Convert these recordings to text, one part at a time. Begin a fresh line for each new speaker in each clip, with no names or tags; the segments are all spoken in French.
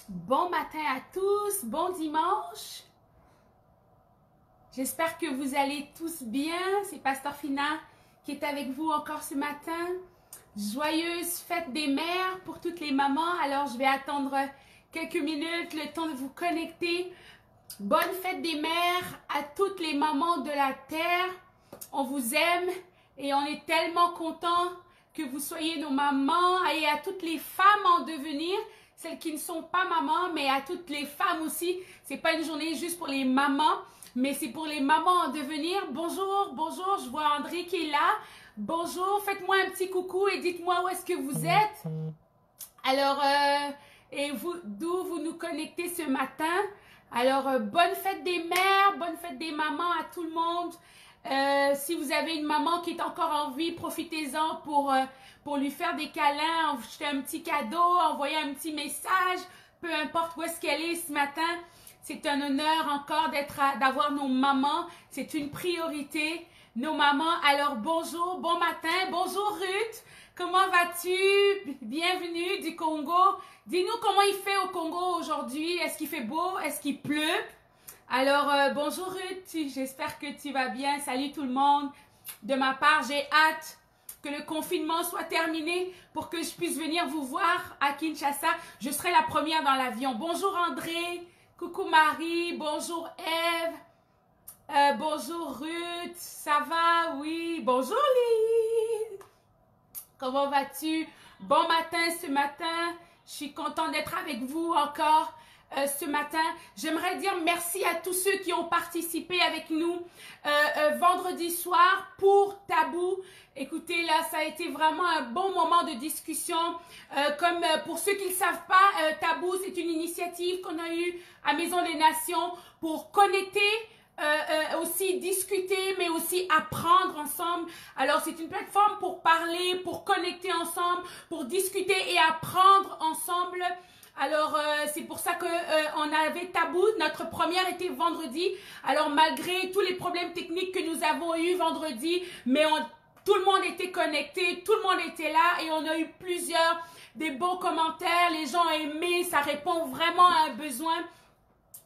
Bon matin à tous, bon dimanche. J'espère que vous allez tous bien. C'est Pasteur Fina qui est avec vous encore ce matin. Joyeuse fête des mères pour toutes les mamans. Alors, je vais attendre quelques minutes, le temps de vous connecter. Bonne fête des mères à toutes les mamans de la terre. On vous aime et on est tellement contents que vous soyez nos mamans et à toutes les femmes en devenir. Celles qui ne sont pas mamans, mais à toutes les femmes aussi. C'est pas une journée juste pour les mamans, mais c'est pour les mamans en devenir. Bonjour, bonjour, je vois André qui est là. Bonjour, faites-moi un petit coucou et dites-moi où est-ce que vous êtes. Alors, et vous, d'où vous nous connectez ce matin. Alors, bonne fête des mères, bonne fête des mamans à tout le monde. Si vous avez une maman qui est encore en vie, profitez-en pour lui faire des câlins, jeter un petit cadeau, envoyer un petit message, peu importe où est-ce qu'elle est ce matin. C'est un honneur encore d'avoir nos mamans. C'est une priorité, nos mamans. Alors bonjour, bon matin, bonjour Ruth. Comment vas-tu? Bienvenue du Congo. Dis-nous comment il fait au Congo aujourd'hui. Est-ce qu'il fait beau? Est-ce qu'il pleut? Alors, bonjour Ruth, j'espère que tu vas bien. Salut tout le monde. De ma part, j'ai hâte que le confinement soit terminé pour que je puisse venir vous voir à Kinshasa. Je serai la première dans l'avion. Bonjour André, coucou Marie, bonjour Eve, bonjour Ruth, ça va? Oui, bonjour Lise. Comment vas-tu? Bon matin ce matin. Je suis contente d'être avec vous encore. Ce matin, j'aimerais dire merci à tous ceux qui ont participé avec nous vendredi soir pour Tabou. Écoutez, là, ça a été vraiment un bon moment de discussion. Comme pour ceux qui ne le savent pas, Tabou, c'est une initiative qu'on a eue à Maison des Nations pour connecter, aussi discuter, mais aussi apprendre ensemble. Alors, c'est une plateforme pour parler, pour connecter ensemble, pour discuter et apprendre ensemble. Alors, c'est pour ça que on avait Tabou. Notre première était vendredi. Alors, malgré tous les problèmes techniques que nous avons eus vendredi, mais tout le monde était connecté, tout le monde était là et on a eu des bons commentaires. Les gens ont aimé, ça répond vraiment à un besoin.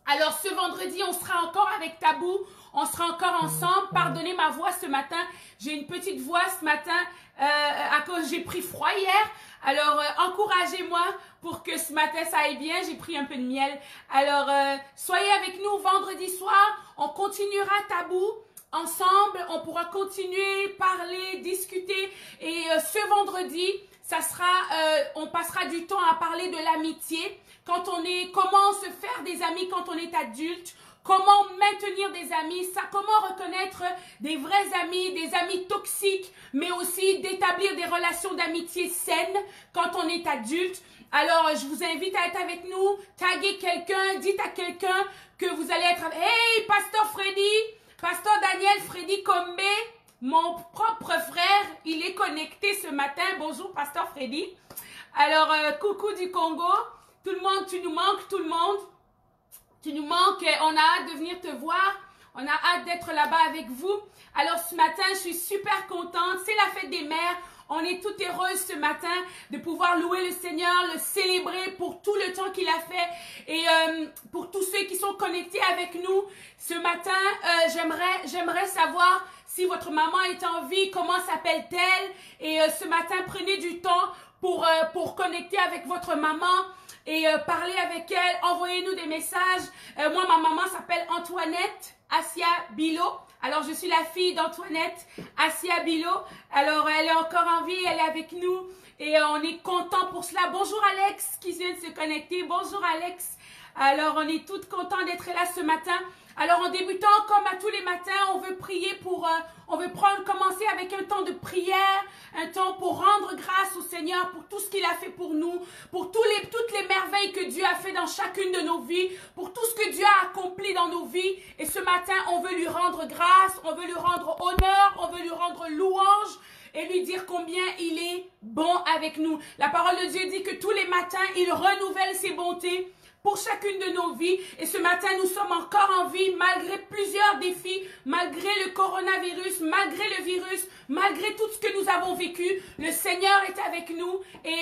Alors, ce vendredi, on sera encore avec Tabou. On sera encore ensemble. Pardonnez ma voix ce matin. J'ai une petite voix ce matin à cause j'ai pris froid hier. Alors, encouragez-moi pour que ce matin, ça aille bien. J'ai pris un peu de miel. Alors, soyez avec nous vendredi soir. On continuera Tabou ensemble. On pourra continuer, parler, discuter. Et ce vendredi, ça sera, on passera du temps à parler de l'amitié. Comment se faire des amis quand on est adulte. Comment maintenir des amis, comment reconnaître des vrais amis, des amis toxiques, mais aussi d'établir des relations d'amitié saines quand on est adulte. Alors, je vous invite à être avec nous, taguez quelqu'un, dites à quelqu'un que vous allez être avec. Hey, Pasteur Freddy, Pasteur Daniel Freddy Kombe, mon propre frère, il est connecté ce matin. Bonjour, Pasteur Freddy. Alors, coucou du Congo, tout le monde, tu nous manques, tout le monde. Tu nous manques, on a hâte de venir te voir, on a hâte d'être là-bas avec vous. Alors ce matin, je suis super contente, c'est la fête des mères, on est toutes heureuses ce matin de pouvoir louer le Seigneur, le célébrer pour tout le temps qu'il a fait et pour tous ceux qui sont connectés avec nous. Ce matin, j'aimerais savoir si votre maman est en vie, comment s'appelle-t-elle et ce matin, prenez du temps pour connecter avec votre maman. Et parler avec elle, envoyez-nous des messages. Moi, ma maman s'appelle Antoinette Assia Bilo. Alors, je suis la fille d'Antoinette Assia Bilo. Alors, elle est encore en vie, elle est avec nous. Et on est content pour cela. Bonjour Alex qui vient de se connecter. Bonjour Alex. Alors, on est toutes contents d'être là ce matin. Alors, en débutant, comme à tous les matins, on veut prier on veut commencer avec un temps de prière, un temps pour rendre grâce au Seigneur pour tout ce qu'il a fait pour nous, pour toutes les merveilles que Dieu a fait dans chacune de nos vies, pour tout ce que Dieu a accompli dans nos vies. Et ce matin, on veut lui rendre grâce, on veut lui rendre honneur, on veut lui rendre louange et lui dire combien il est bon avec nous. La parole de Dieu dit que tous les matins, il renouvelle ses bontés pour chacune de nos vies. Et ce matin, nous sommes encore en vie malgré plusieurs défis, malgré le coronavirus, malgré le virus, malgré tout ce que nous avons vécu. Le Seigneur est avec nous et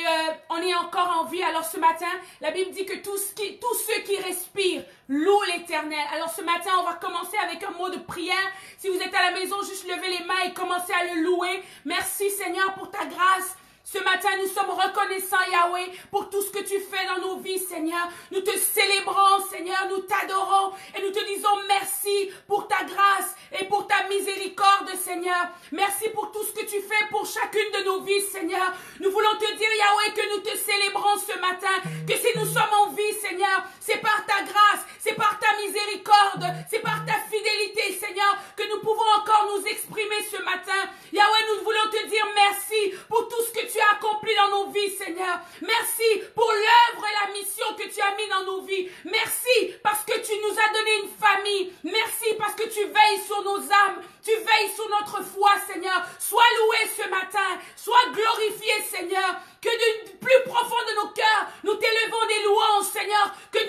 on est encore en vie. Alors ce matin, la Bible dit que tous ceux qui respirent louent l'Éternel. Alors ce matin, on va commencer avec un mot de prière. Si vous êtes à la maison, juste levez les mains et commencez à le louer. Merci Seigneur pour ta grâce. Ce matin, nous sommes reconnaissants, Yahweh, pour tout ce que tu fais dans nos vies, Seigneur. Nous te célébrons, Seigneur, nous t'adorons et nous te disons merci pour ta grâce et pour ta miséricorde, Seigneur. Merci pour tout ce que tu fais pour chacune de nos vies, Seigneur. Nous voulons te dire, Yahweh, que nous te célébrons ce matin, que si nous sommes en vie, Seigneur, c'est par ta grâce, c'est par ta miséricorde, c'est par ta fidélité, Seigneur, que nous pouvons encore nous exprimer ce matin. Yahweh, nous voulons te dire merci pour tout ce que tu as accompli dans nos vies, Seigneur. Merci pour l'œuvre et la mission que tu as mis dans nos vies. Merci parce que tu nous as donné une famille. Merci parce que tu veilles sur nos âmes. Tu veilles sur notre foi, Seigneur. Sois loué ce matin. Sois glorifié, Seigneur. Que du plus profond de nos cœurs, nous t'élevons des louanges, Seigneur. Que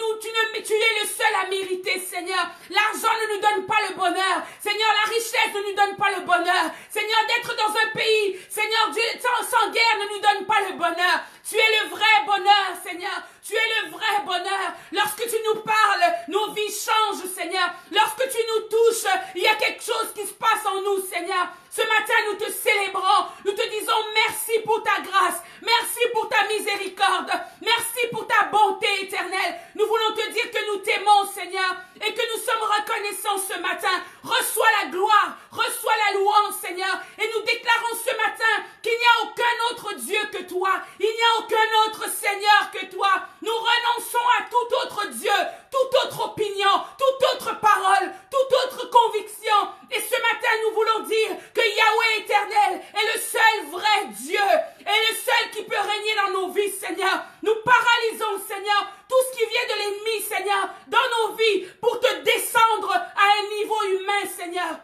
tu es le seul à mériter, Seigneur. L'argent ne nous donne pas le bonheur. Seigneur, la richesse ne nous donne pas le bonheur. Seigneur, d'être dans un pays, Seigneur, Dieu, sans guerre ne nous donne pas le bonheur. Tu es le vrai bonheur, Seigneur. Tu es le vrai bonheur. Lorsque tu nous parles, nos vies changent, Seigneur. Lorsque tu nous touches, il y a quelque chose qui se passe en nous, Seigneur. Ce matin, nous te célébrons. Nous te disons merci pour ta grâce. Merci pour ta miséricorde. Merci pour ta bonté éternelle. Nous voulons te dire que nous t'aimons, Seigneur, et que nous sommes reconnaissants ce matin. Reçois la gloire, reçois la louange, Seigneur. Et nous déclarons ce matin qu'il n'y a aucun autre Dieu que toi. Il n'y a aucun autre Seigneur que toi. Nous renonçons à tout autre Dieu, toute autre opinion, toute autre parole, toute autre conviction. Et ce matin, nous voulons dire que Yahweh éternel est le seul vrai Dieu, est le seul qui peut régner dans nos vies, Seigneur. Nous paralysons, Seigneur, tout ce qui vient de l'ennemi, Seigneur, dans nos vies, pour te descendre à un niveau humain, Seigneur.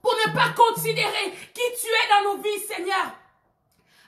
Pour ne pas considérer qui tu es dans nos vies, Seigneur.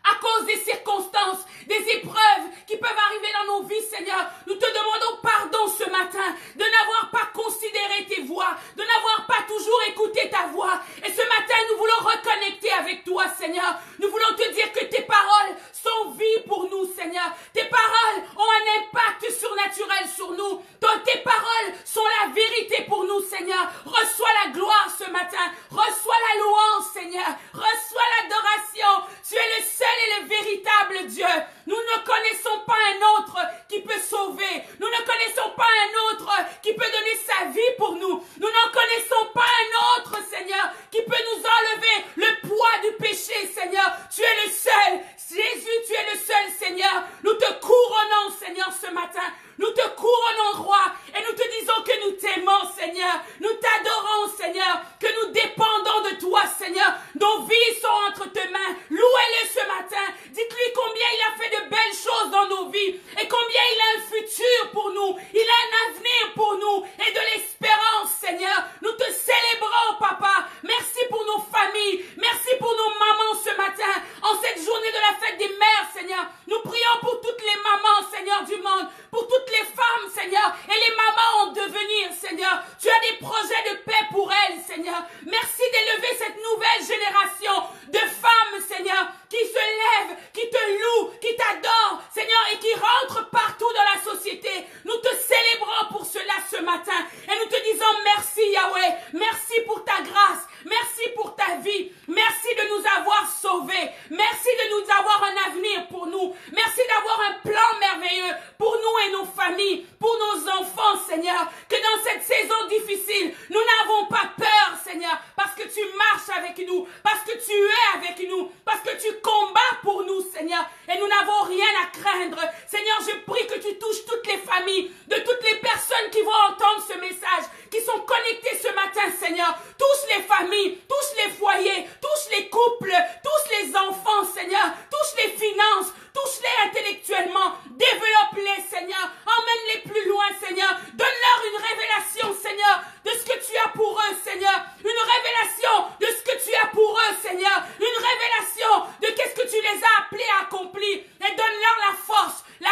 À cause des circonstances, des épreuves qui peuvent arriver dans nos vies, Seigneur, nous te demandons pardon ce matin de n'avoir pas considéré tes voix, de n'avoir pas toujours écouté ta voix. Et ce matin, nous voulons reconnecter avec toi, Seigneur. Nous voulons te dire que tes paroles sont vie pour nous, Seigneur. Tes paroles ont un impact surnaturel sur nous. Tes paroles sont la vérité pour nous, Seigneur. Reçois la gloire ce matin. Reçois la louange, Seigneur. Reçois l'adoration. Tu es le seul et le véritable Dieu. Nous ne connaissons pas un autre qui peut sauver. Nous ne connaissons pas un autre qui peut donner sa vie pour nous. Nous n'en connaissons pas un autre, Seigneur, qui peut nous enlever le poids du péché, Seigneur. Tu es le seul. Jésus, tu es le seul, Seigneur. Nous te couronnons, Seigneur, ce matin. Nous te couronnons, roi, et nous te disons que nous t'aimons, Seigneur. Nous t'adorons, Seigneur, que nous dépendons de toi, Seigneur. Nos vies sont entre tes mains. Louez-le ce matin. Dites-lui combien il a fait de belles choses dans nos vies et combien il a un futur pour nous. Il a un avenir pour nous et de l'espérance, Seigneur. Nous te célébrons, Papa. Merci pour nos familles. Merci pour nos mamans ce matin. En cette journée de la fête des mères, Seigneur, nous prions pour toutes les mamans, Seigneur, du monde, pour toutes les femmes, Seigneur, et les mamans en devenir, Seigneur. Tu as des projets de paix pour elles, Seigneur. Merci d'élever cette nouvelle génération de femmes, Seigneur, qui se lèvent, qui te louent, qui t'adorent, Seigneur, et qui rentrent partout dans la société. Nous te célébrons pour cela ce matin, et nous te disons merci, Yahweh. Merci pour ta grâce. Merci pour ta vie. Merci de nous avoir sauvés. Merci de nous avoir un avenir pour nous. Merci d'avoir un plan merveilleux pour nous et nos familles, pour nos enfants, Seigneur. Que dans cette saison difficile, nous n'avons pas peur, Seigneur, parce que tu marches avec nous, parce que tu es avec nous, parce que tu combats pour nous, Seigneur. Et nous n'avons rien à craindre. Seigneur, je prie que tu touches toutes les familles, de toutes les personnes qui vont entendre ce message, qui sont connectées ce matin, Seigneur. Touche les familles, touche les foyers, touche les couples, touche les enfants, Seigneur. Touche les finances, touche-les intellectuellement. Développe-les, Seigneur. Emmène-les plus loin, Seigneur. Donne-leur une révélation, Seigneur, de ce que tu as pour eux, Seigneur. Une révélation de ce que tu as pour eux, Seigneur. Une révélation de qu'est-ce que tu les as appelés à accomplir. Et donne-leur la force, la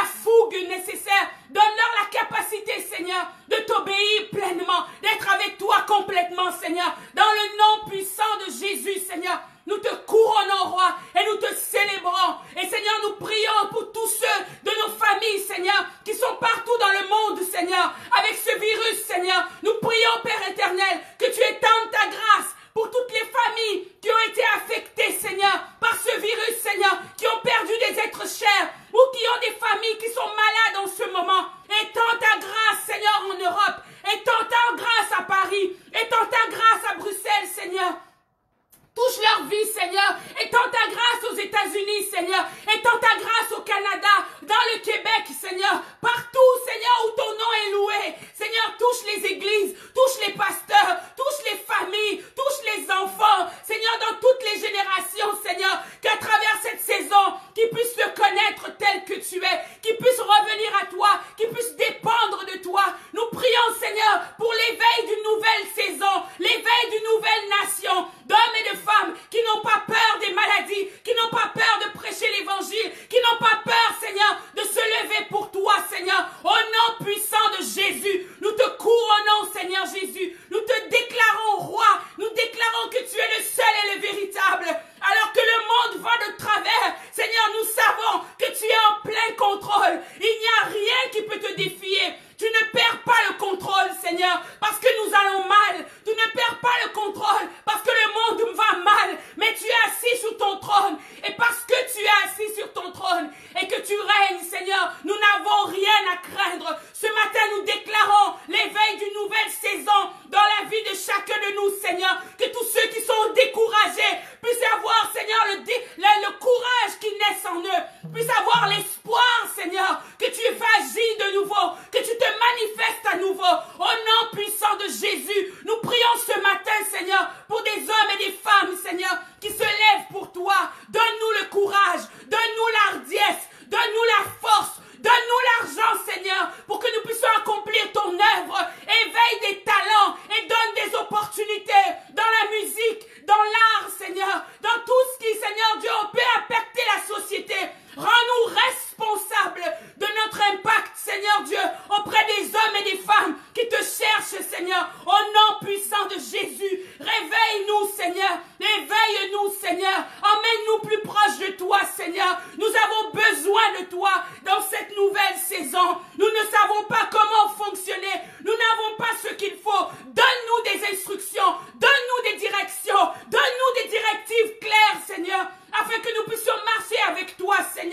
élevé pour toi, Seigneur. Au nom puissant de Jésus, nous te couronnons, Seigneur Jésus. Nous te déclarons roi. Nous déclarons que tu es le seul et le véritable. Alors que le monde va de travers, Seigneur, nous savons que tu es en plein contrôle. Il n'y a rien qui peut te défier. Tu ne perds pas le contrôle, Seigneur, parce que nous allons mal. Tu ne perds pas le contrôle parce que le monde va mal. Mais tu es assis sur ton trône. Et parce que tu es assis sur ton trône et que tu règnes, Seigneur, nous n'avons rien à craindre. Ce matin, nous déclarons l'éveil d'une nouvelle saison dans la vie de chacun de nous, Seigneur. Que tous ceux qui sont découragés puissent avoir, Seigneur, le courage qui naisse en eux. Puissent avoir l'espoir, Seigneur, que tu fais agir de nouveau, que tu te manifestes à nouveau. Au nom puissant de Jésus, nous prions ce matin, Seigneur, pour des hommes et des femmes, Seigneur, qui se lèvent pour toi. Donne-nous le courage, donne-nous l'hardiesse, donne-nous la force, donne-nous l'argent, Seigneur, pour que nous puissions accomplir ton œuvre. Éveille des talents et donne des opportunités dans la musique, dans l'art, Seigneur, dans tout ce qui, Seigneur Dieu, peut impacter la société. Rends-nous responsables de notre impact, Seigneur Dieu, auprès des hommes et des femmes qui te cherchent, Seigneur, au nom puissant de Jésus. Réveille-nous, Seigneur. Éveille-nous, Seigneur. Emmène-nous plus proche de toi, Seigneur. Nous avons besoin de toi dans cette nouvelle saison. Nous ne savons pas comment fonctionner. Nous n'avons pas ce qu'il faut. Donne-nous des instructions. Donne-nous des directions. Donne-nous des directives claires, Seigneur, afin que nous puissions marcher avec toi, Seigneur.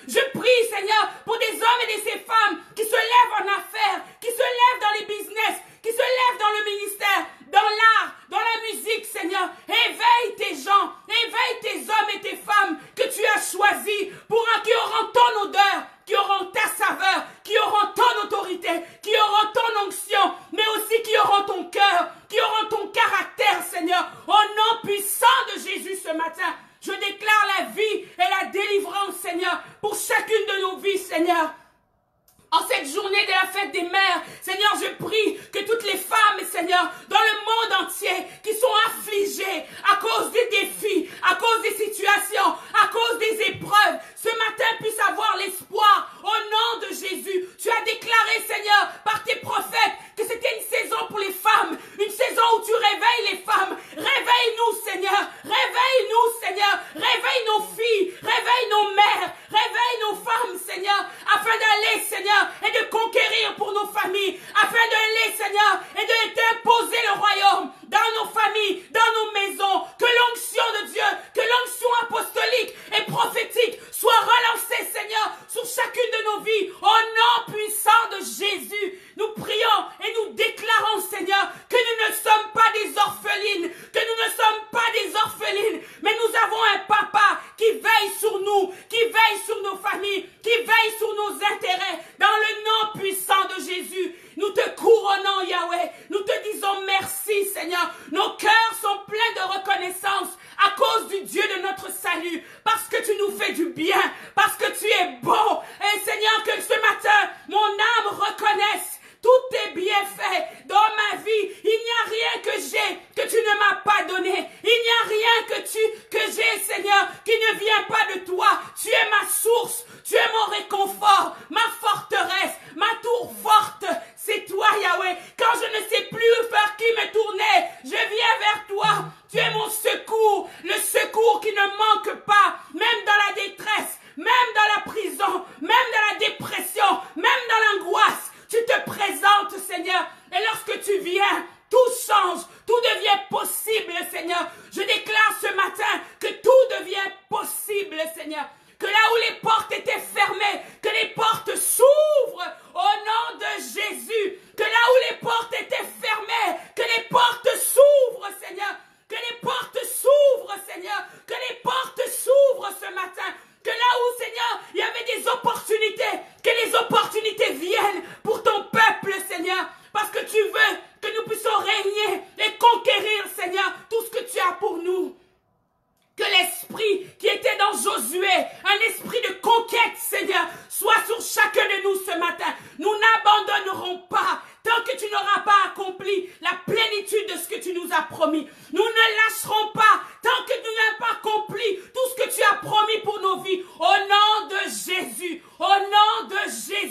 Je prie, Seigneur, pour des hommes et des femmes qui se lèvent en affaires, qui se lèvent dans les business, qui se lèvent dans le ministère, dans l'art, dans la musique, Seigneur. Éveille tes gens, éveille tes hommes et tes femmes que tu as choisis qui auront ton odeur, qui auront ta saveur, qui auront ton autorité, qui auront ton onction, mais aussi qui auront ton cœur, qui auront ton caractère, Seigneur. Au nom puissant de Jésus ce matin, je déclare la vie et la délivrance, Seigneur, pour chacune de nos vies, Seigneur. En cette journée de la fête des mères, Seigneur, je prie que toutes les femmes, Seigneur, dans le monde entier, qui sont affligées à cause des défis, à cause des situations, à cause des épreuves, ce matin puissent avoir l'espoir au nom de Jésus. Tu as déclaré, Seigneur, par tes prophètes, que c'était une saison pour les femmes, une saison où tu réveilles les femmes. Réveille-nous, Seigneur, réveille-nous, Seigneur, réveille nos filles, réveille nos mères, réveille nos femmes, Seigneur, afin d'aller, Seigneur, et de conquérir pour nos familles, afin d'aller, Seigneur, et d'imposer le royaume dans nos familles, dans nos maisons. Que l'onction de Dieu, que l'onction apostolique et prophétique soit relancée, Seigneur, sur chacune de nos vies. Au nom puissant de Jésus, nous prions et nous déclarons, Seigneur, que nous ne sommes pas des orphelines, que nous ne sommes pas des orphelines, mais nous avons un papa qui veille sur nous, qui veille sur nos familles, qui veille sur nos intérêts. Dans le nom puissant de Jésus, nous te couronnons, Yahweh. Nous te disons merci, Seigneur. Nos cœurs sont pleins de reconnaissance à cause du Dieu de notre salut, parce que tu nous fais du bien, parce que tu es bon. Et Seigneur, que ce matin, mon âme reconnaisse tous tes bienfaits dans ma vie. Il n'y a rien que j'ai que tu ne m'as pas donné. Il n'y a rien que j'ai, Seigneur, qui ne vient pas de toi. Tu es ma source, tu es mon réconfort, ma forteresse, ma tour forte. C'est toi, Yahweh. Quand je ne sais plus vers qui me tourner, je viens vers toi. Tu es mon secours, le secours qui ne manque pas, même dans la détresse, même dans la prison, même dans la dépression, même dans l'angoisse. Tu te présentes, Seigneur, et lorsque tu viens, tout change, tout devient possible, Seigneur. Je déclare ce matin que tout devient possible, Seigneur. Que là où les portes étaient fermées, que les portes s'ouvrent au nom de Jésus. Que là où les portes étaient fermées, que les portes s'ouvrent, Seigneur. Que les portes s'ouvrent, Seigneur. Que les portes s'ouvrent ce matin. Que là où, Seigneur, il y avait des opportunités, que les opportunités viennent pour ton peuple, Seigneur. Parce que tu veux que nous puissions régner et conquérir, Seigneur, tout ce que tu as pour nous. Que l'esprit qui était dans Josué, un esprit de conquête, Seigneur, soit sur chacun de nous ce matin. Nous n'abandonnerons pas tant que tu n'auras pas accompli la plénitude de ce que tu nous as promis. Nous ne lâcherons pas tant que tu n'as pas accompli tout ce que tu as promis pour nos vies. Au nom de Jésus, au nom de Jésus.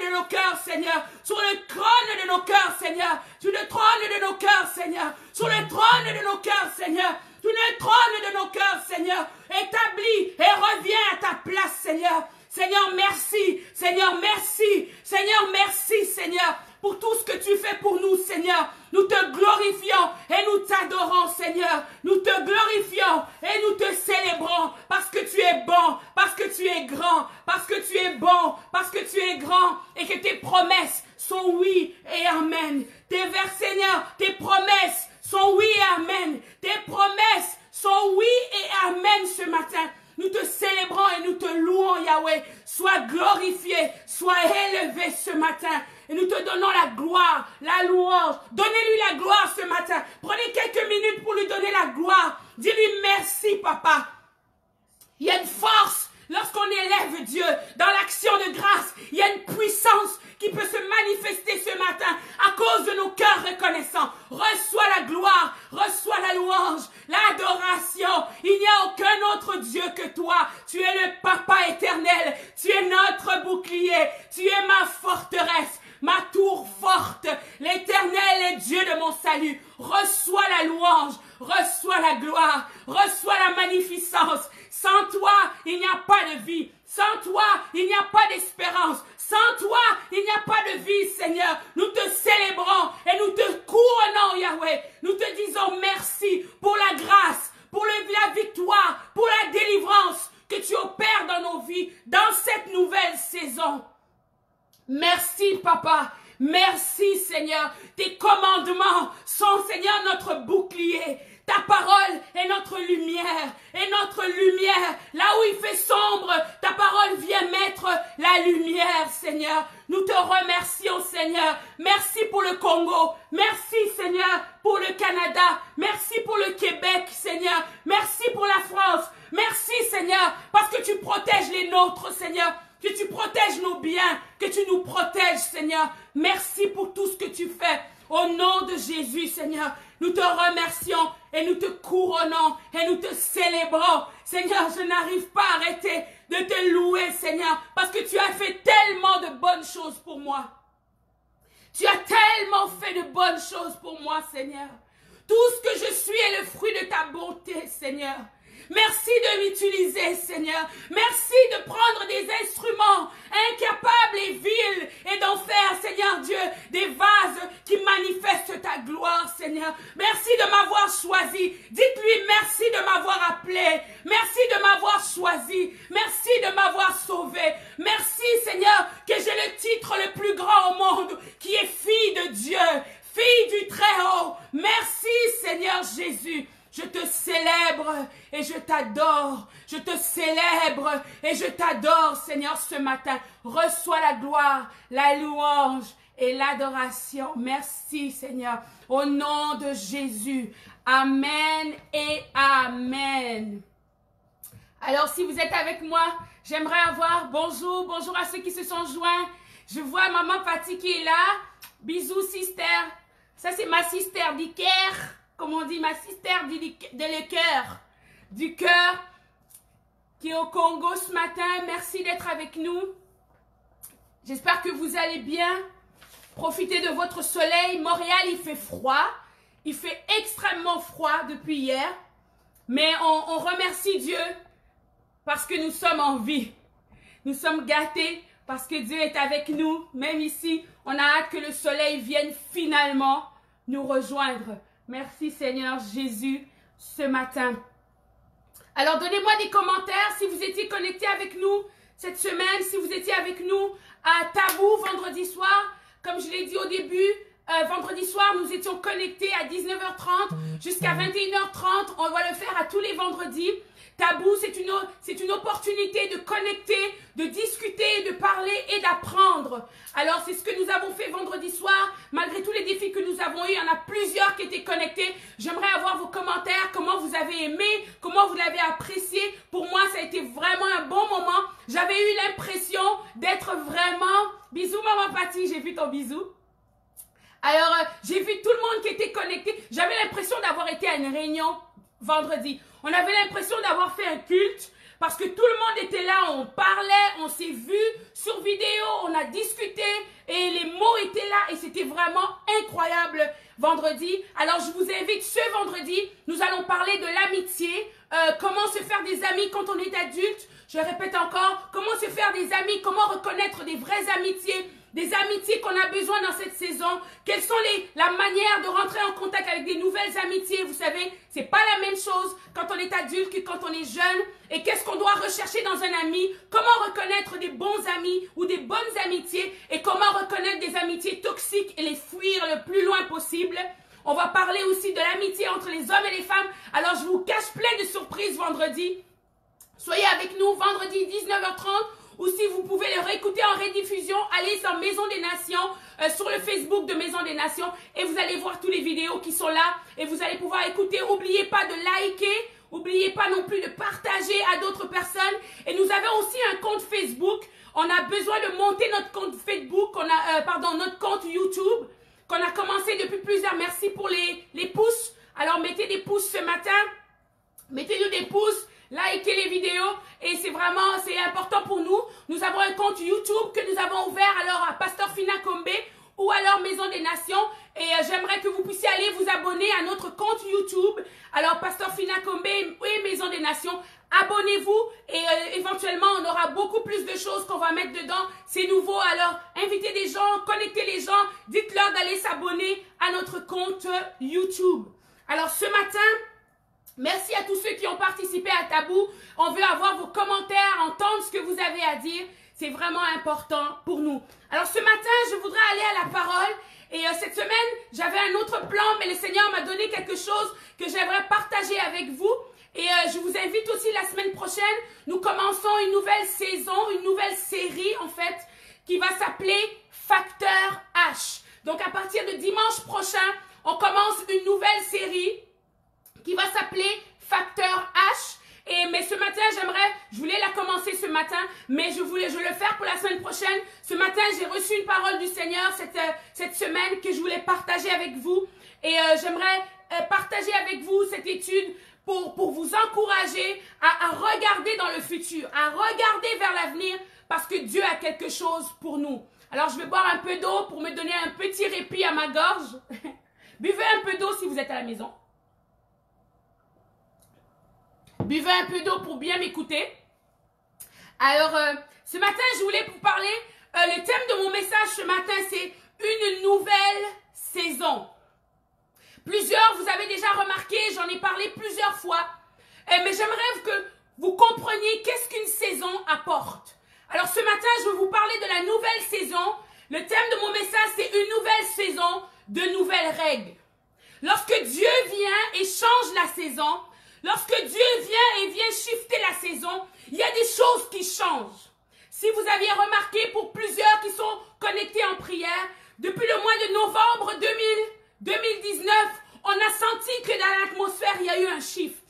de nos cœurs, Seigneur, sur le trône de nos cœurs, Seigneur, sur le trône de nos cœurs, Seigneur, sur le trône de nos cœurs, Seigneur, sur le trône de nos cœurs, Seigneur, établis et reviens à ta place, Seigneur. Seigneur, merci, Seigneur, merci, Seigneur, merci, Seigneur, pour tout ce que tu fais pour nous, Seigneur. Nous te glorifions et nous t'adorons, Seigneur. Nous te glorifions et nous te célébrons parce que tu es bon, parce que tu es grand, parce que tu es bon, parce que tu es grand et que tes promesses sont oui et amen. Tes vers, Seigneur, tes promesses sont oui et amen. Tes promesses sont oui et amen ce matin. Nous te célébrons et nous te louons, Yahweh. Sois glorifié, sois élevé ce matin. Et nous te donnons la gloire, la louange. Donnez-lui la gloire ce matin. Prenez quelques minutes pour lui donner la gloire. Dis-lui merci, papa. Il y a une force lorsqu'on élève Dieu dans l'action de grâce. Il y a une puissance qui peut se manifester ce matin à cause de nos cœurs reconnaissants. Reçois la gloire, reçois la louange, l'adoration. Il n'y a aucun autre Dieu que toi. Tu es le Papa éternel. Tu es notre bouclier. Tu es ma forteresse, ma tour forte. L'Éternel est Dieu de mon salut. Reçois la louange, reçois la gloire, reçois la magnificence. Sans toi, il n'y a pas de vie. Sans toi, il n'y a pas d'espérance. Sans toi, il n'y a pas de vie, Seigneur. Nous te célébrons et nous te couronnons, Yahweh. Nous te disons merci pour la grâce, pour la victoire, pour la délivrance que tu opères dans nos vies, dans cette nouvelle saison. Merci, Papa. Merci, Seigneur. Tes commandements sont, Seigneur, notre bouclier. Ta parole est notre lumière. Et notre lumière, là où il fait sombre, ta parole vient mettre la lumière, Seigneur. Nous te remercions, Seigneur. Merci pour le Congo. Merci, Seigneur, pour le Canada. Merci pour le Québec, Seigneur. Merci pour la France. Merci, Seigneur, parce que tu protèges les nôtres, Seigneur. Que tu protèges nos biens, que tu nous protèges, Seigneur. Merci pour tout ce que tu fais. Au nom de Jésus, Seigneur, nous te remercions et nous te couronnons et nous te célébrons. Seigneur, je n'arrive pas à arrêter de te louer, Seigneur, parce que tu as fait tellement de bonnes choses pour moi. Tu as tellement fait de bonnes choses pour moi, Seigneur. Tout ce que je suis est le fruit de ta bonté, Seigneur. Merci de m'utiliser, Seigneur. Merci de prendre des instruments incapables et vils et d'en faire, Seigneur Dieu, des vases qui manifestent ta gloire, Seigneur. Merci de m'avoir choisi. Dites-lui merci de m'avoir appelé. Merci de m'avoir choisi. Merci de m'avoir sauvé. Merci, Seigneur, que j'ai le titre le plus grand au monde, qui est fille de Dieu, fille du Très-Haut. Merci, Seigneur Jésus. Je te célèbre et je t'adore. Je te célèbre et je t'adore, Seigneur, ce matin. Reçois la gloire, la louange et l'adoration. Merci, Seigneur. Au nom de Jésus. Amen et amen. Alors, si vous êtes avec moi, j'aimerais avoir bonjour à ceux qui se sont joints. Je vois maman Patty qui est là. Bisous, sister. Ça, c'est ma sister d'Iker. Comme on dit, ma sister du cœur, qui est au Congo ce matin. Merci d'être avec nous. J'espère que vous allez bien. Profitez de votre soleil. Montréal, il fait froid. Il fait extrêmement froid depuis hier. Mais on remercie Dieu parce que nous sommes en vie. Nous sommes gâtés parce que Dieu est avec nous. Même ici, on a hâte que le soleil vienne finalement nous rejoindre. Merci Seigneur Jésus ce matin. Alors donnez-moi des commentaires si vous étiez connectés avec nous cette semaine, si vous étiez avec nous à Tabou vendredi soir. Comme je l'ai dit au début, vendredi soir nous étions connectés à 19h30 jusqu'à 21h30. On va le faire à tous les vendredis. Tabou, c'est une opportunité de connecter, de discuter, de parler et d'apprendre. Alors, c'est ce que nous avons fait vendredi soir. Malgré tous les défis que nous avons eus, il y en a plusieurs qui étaient connectés. J'aimerais avoir vos commentaires, comment vous avez aimé, comment vous l'avez apprécié. Pour moi, ça a été vraiment un bon moment. J'avais eu l'impression d'être vraiment... Bisous, maman Patty, j'ai vu ton bisou. Alors, j'ai vu tout le monde qui était connecté. J'avais l'impression d'avoir été à une réunion vendredi. On avait l'impression d'avoir fait un culte parce que tout le monde était là, on parlait, on s'est vu sur vidéo, on a discuté et les mots étaient là et c'était vraiment incroyable vendredi. Alors je vous invite ce vendredi, nous allons parler de l'amitié, comment se faire des amis quand on est adulte. Je répète encore, comment se faire des amis, comment reconnaître des vraies amitiés, des amitiés qu'on a besoin dans cette saison. Quelles sont la manière de rentrer en contact avec des nouvelles amitiés. Vous savez, c'est pas la même chose quand on est adulte que quand on est jeune. Et qu'est-ce qu'on doit rechercher dans un ami? Comment reconnaître des bons amis ou des bonnes amitiés? Et comment reconnaître des amitiés toxiques et les fuir le plus loin possible? On va parler aussi de l'amitié entre les hommes et les femmes. Alors, je vous cache plein de surprises vendredi. Soyez avec nous vendredi 19h30 ou si vous pouvez le réécouter en rediffusion, allez sur Maison des Nations, sur le Facebook de Maison des Nations et vous allez voir toutes les vidéos qui sont là et vous allez pouvoir écouter. N'oubliez pas de liker, n'oubliez pas non plus de partager à d'autres personnes. Et nous avons aussi un compte Facebook. On a besoin de monter notre compte Facebook, notre compte YouTube qu'on a commencé depuis plusieurs. Merci pour les pouces. Alors mettez des pouces ce matin, mettez-nous des pouces. Likez les vidéos et c'est important pour nous. Nous avons un compte YouTube que nous avons ouvert alors à Pasteur Fina Kombe ou alors Maison des Nations et j'aimerais que vous puissiez aller vous abonner à notre compte YouTube. Alors Pasteur Fina Kombe et Maison des Nations, abonnez-vous et éventuellement on aura beaucoup plus de choses qu'on va mettre dedans. C'est nouveau, alors invitez des gens, connectez les gens, dites-leur d'aller s'abonner à notre compte YouTube. Alors ce matin, merci à tous ceux qui ont participé à Tabou. On veut avoir vos commentaires, entendre ce que vous avez à dire. C'est vraiment important pour nous. Alors ce matin, je voudrais aller à la parole. Et cette semaine, j'avais un autre plan, mais le Seigneur m'a donné quelque chose que j'aimerais partager avec vous. Et je vous invite aussi la semaine prochaine. Nous commençons une nouvelle saison, une nouvelle série en fait, qui va s'appeler Facteur H. Donc à partir de dimanche prochain, on commence une nouvelle série qui va s'appeler Facteur H. Mais ce matin, je voulais la commencer ce matin, mais je vais le faire pour la semaine prochaine. Ce matin, j'ai reçu une parole du Seigneur cette semaine que je voulais partager avec vous. Et j'aimerais partager avec vous cette étude pour vous encourager à regarder dans le futur, à regarder vers l'avenir, parce que Dieu a quelque chose pour nous. Alors, je vais boire un peu d'eau pour me donner un petit répit à ma gorge. Buvez un peu d'eau si vous êtes à la maison. Buvez un peu d'eau pour bien m'écouter. Alors, ce matin, je voulais vous parler, le thème de mon message ce matin, c'est une nouvelle saison. Plusieurs, vous avez déjà remarqué, j'en ai parlé plusieurs fois, mais j'aimerais que vous compreniez qu'est-ce qu'une saison apporte. Alors, ce matin, je vais vous parler de la nouvelle saison. Le thème de mon message, c'est une nouvelle saison, de nouvelles règles. Lorsque Dieu vient et change la saison, lorsque Dieu vient shifter la saison, il y a des choses qui changent. Si vous aviez remarqué, pour plusieurs qui sont connectés en prière, depuis le mois de novembre 2019, on a senti que dans l'atmosphère, il y a eu un shift.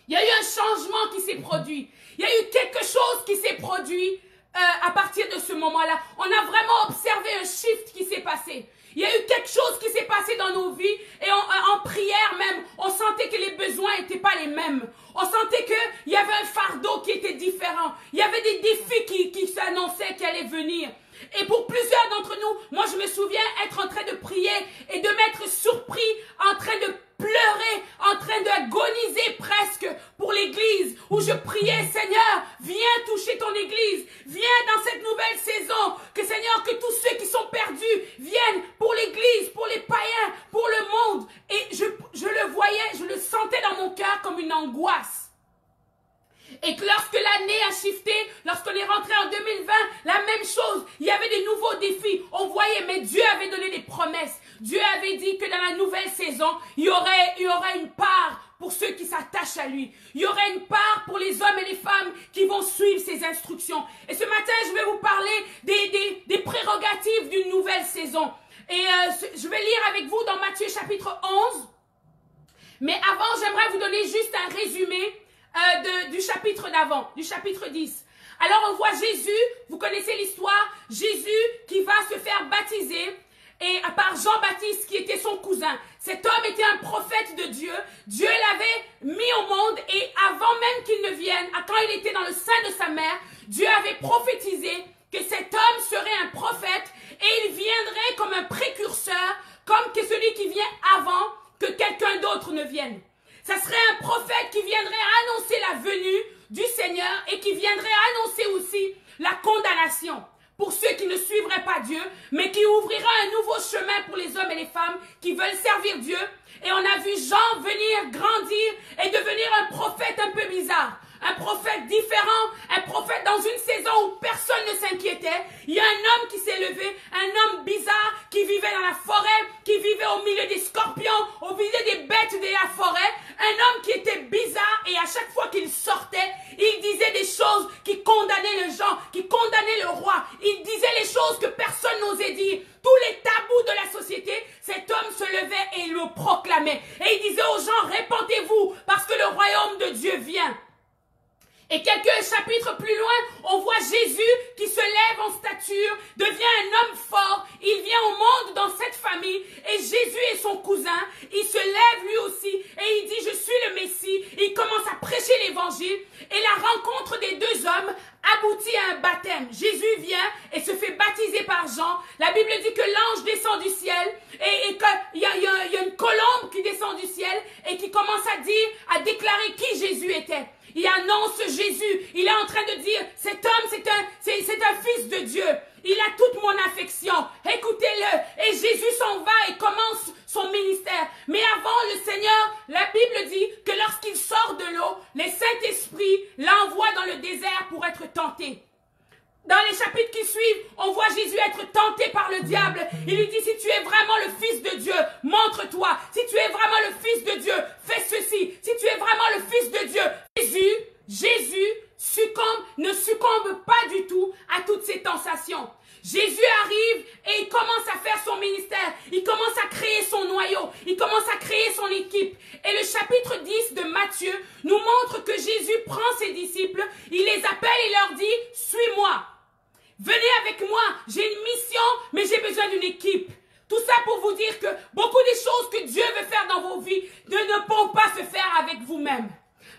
Il y a eu un changement qui s'est produit. Il y a eu quelque chose qui s'est produit à partir de ce moment-là. On a vraiment observé un shift qui s'est passé. Il y a eu quelque chose qui s'est passé dans nos vies et en prière même, on sentait que les besoins n'étaient pas les mêmes. On sentait qu'il y avait un fardeau qui était différent. Il y avait des défis qui s'annonçaient, qui allaient venir. Et pour plusieurs d'entre nous, moi je me souviens être en train de prier et de m'être surpris, en train de pleurer, en train d'agoniser presque pour l'église, où je priais, Seigneur, viens toucher ton église, viens dans cette nouvelle saison, que Seigneur, que tous ceux qui sont perdus viennent pour l'église, pour les païens, pour le monde. Et je le voyais, je le sentais dans mon cœur comme une angoisse. Et que lorsque l'année a shifté, lorsqu'on est rentré en 2020, la même chose, il y avait des nouveaux défis. On voyait, mais Dieu avait donné des promesses. Dieu avait dit que dans la nouvelle saison, il y aurait une part pour ceux qui s'attachent à lui. Il y aurait une part pour les hommes et les femmes qui vont suivre ses instructions. Et ce matin, je vais vous parler des prérogatives d'une nouvelle saison. Et je vais lire avec vous dans Matthieu chapitre 11. Mais avant, j'aimerais vous donner juste un résumé du chapitre d'avant, du chapitre 10. Alors on voit Jésus, vous connaissez l'histoire, Jésus qui va se faire baptiser et par Jean-Baptiste qui était son cousin. Cet homme était un prophète de Dieu. Dieu l'avait mis au monde et avant même qu'il ne vienne, quand il était dans le sein de sa mère, Dieu avait prophétisé que cet homme serait un prophète et il viendrait comme un précurseur, comme que celui qui vient avant que quelqu'un d'autre ne vienne. Ça serait un prophète qui viendrait annoncer la venue du Seigneur et qui viendrait annoncer aussi la condamnation pour ceux qui ne suivraient pas Dieu, mais qui ouvrira un nouveau chemin pour les hommes et les femmes qui veulent servir Dieu. Et on a vu Jean venir grandir et devenir un prophète un peu bizarre. Un prophète différent, un prophète dans une saison où personne ne s'inquiétait. Il y a un homme qui s'est levé, un homme bizarre qui vivait dans la forêt, qui vivait au milieu des scorpions, au milieu des bêtes de la forêt. Un homme qui était bizarre et à chaque fois qu'il sortait, il disait des choses qui condamnaient les gens, qui condamnaient le roi. Il disait les choses que personne n'osait dire. Tous les tabous de la société, cet homme se levait et il le proclamait. Et il disait aux gens, répentez-vous parce que le royaume de Dieu vient. Et quelques chapitres plus loin, on voit Jésus qui se lève en stature, devient un homme fort. Il vient au monde dans cette famille et Jésus est son cousin. Il se lève lui aussi et il dit je suis le Messie. Il commence à prêcher l'évangile et la rencontre des deux hommes aboutit à un baptême. Jésus vient et se fait baptiser par Jean. La Bible dit que l'ange descend du ciel et qu'il y a une colombe qui descend du ciel et qui commence à déclarer qui Jésus était. Il annonce Jésus. Il est en train de dire, cet homme, c'est un fils de Dieu. Il a toute mon affection. Écoutez-le. Et Jésus s'en va et commence son ministère. Mais avant, le Seigneur, la Bible dit que lorsqu'il sort de l'eau, le Saint-Esprit l'envoie dans le désert pour être tenté. Dans les chapitres qui suivent, on voit Jésus être tenté par le diable. Il lui dit, si tu es vraiment le Fils de Dieu, montre-toi. Si tu es vraiment le Fils de Dieu, fais ceci. Si tu es vraiment le Fils de Dieu, Jésus ne succombe pas du tout à toutes ces tentations. Jésus arrive et il commence à faire son ministère. Il commence à créer son noyau. Il commence à créer son équipe. Et le chapitre 10 de Matthieu nous montre que Jésus prend ses disciples, il les appelle et leur dit, suis-moi. Venez avec moi, j'ai une mission, mais j'ai besoin d'une équipe. Tout ça pour vous dire que beaucoup des choses que Dieu veut faire dans vos vies ne pourront pas se faire avec vous-même.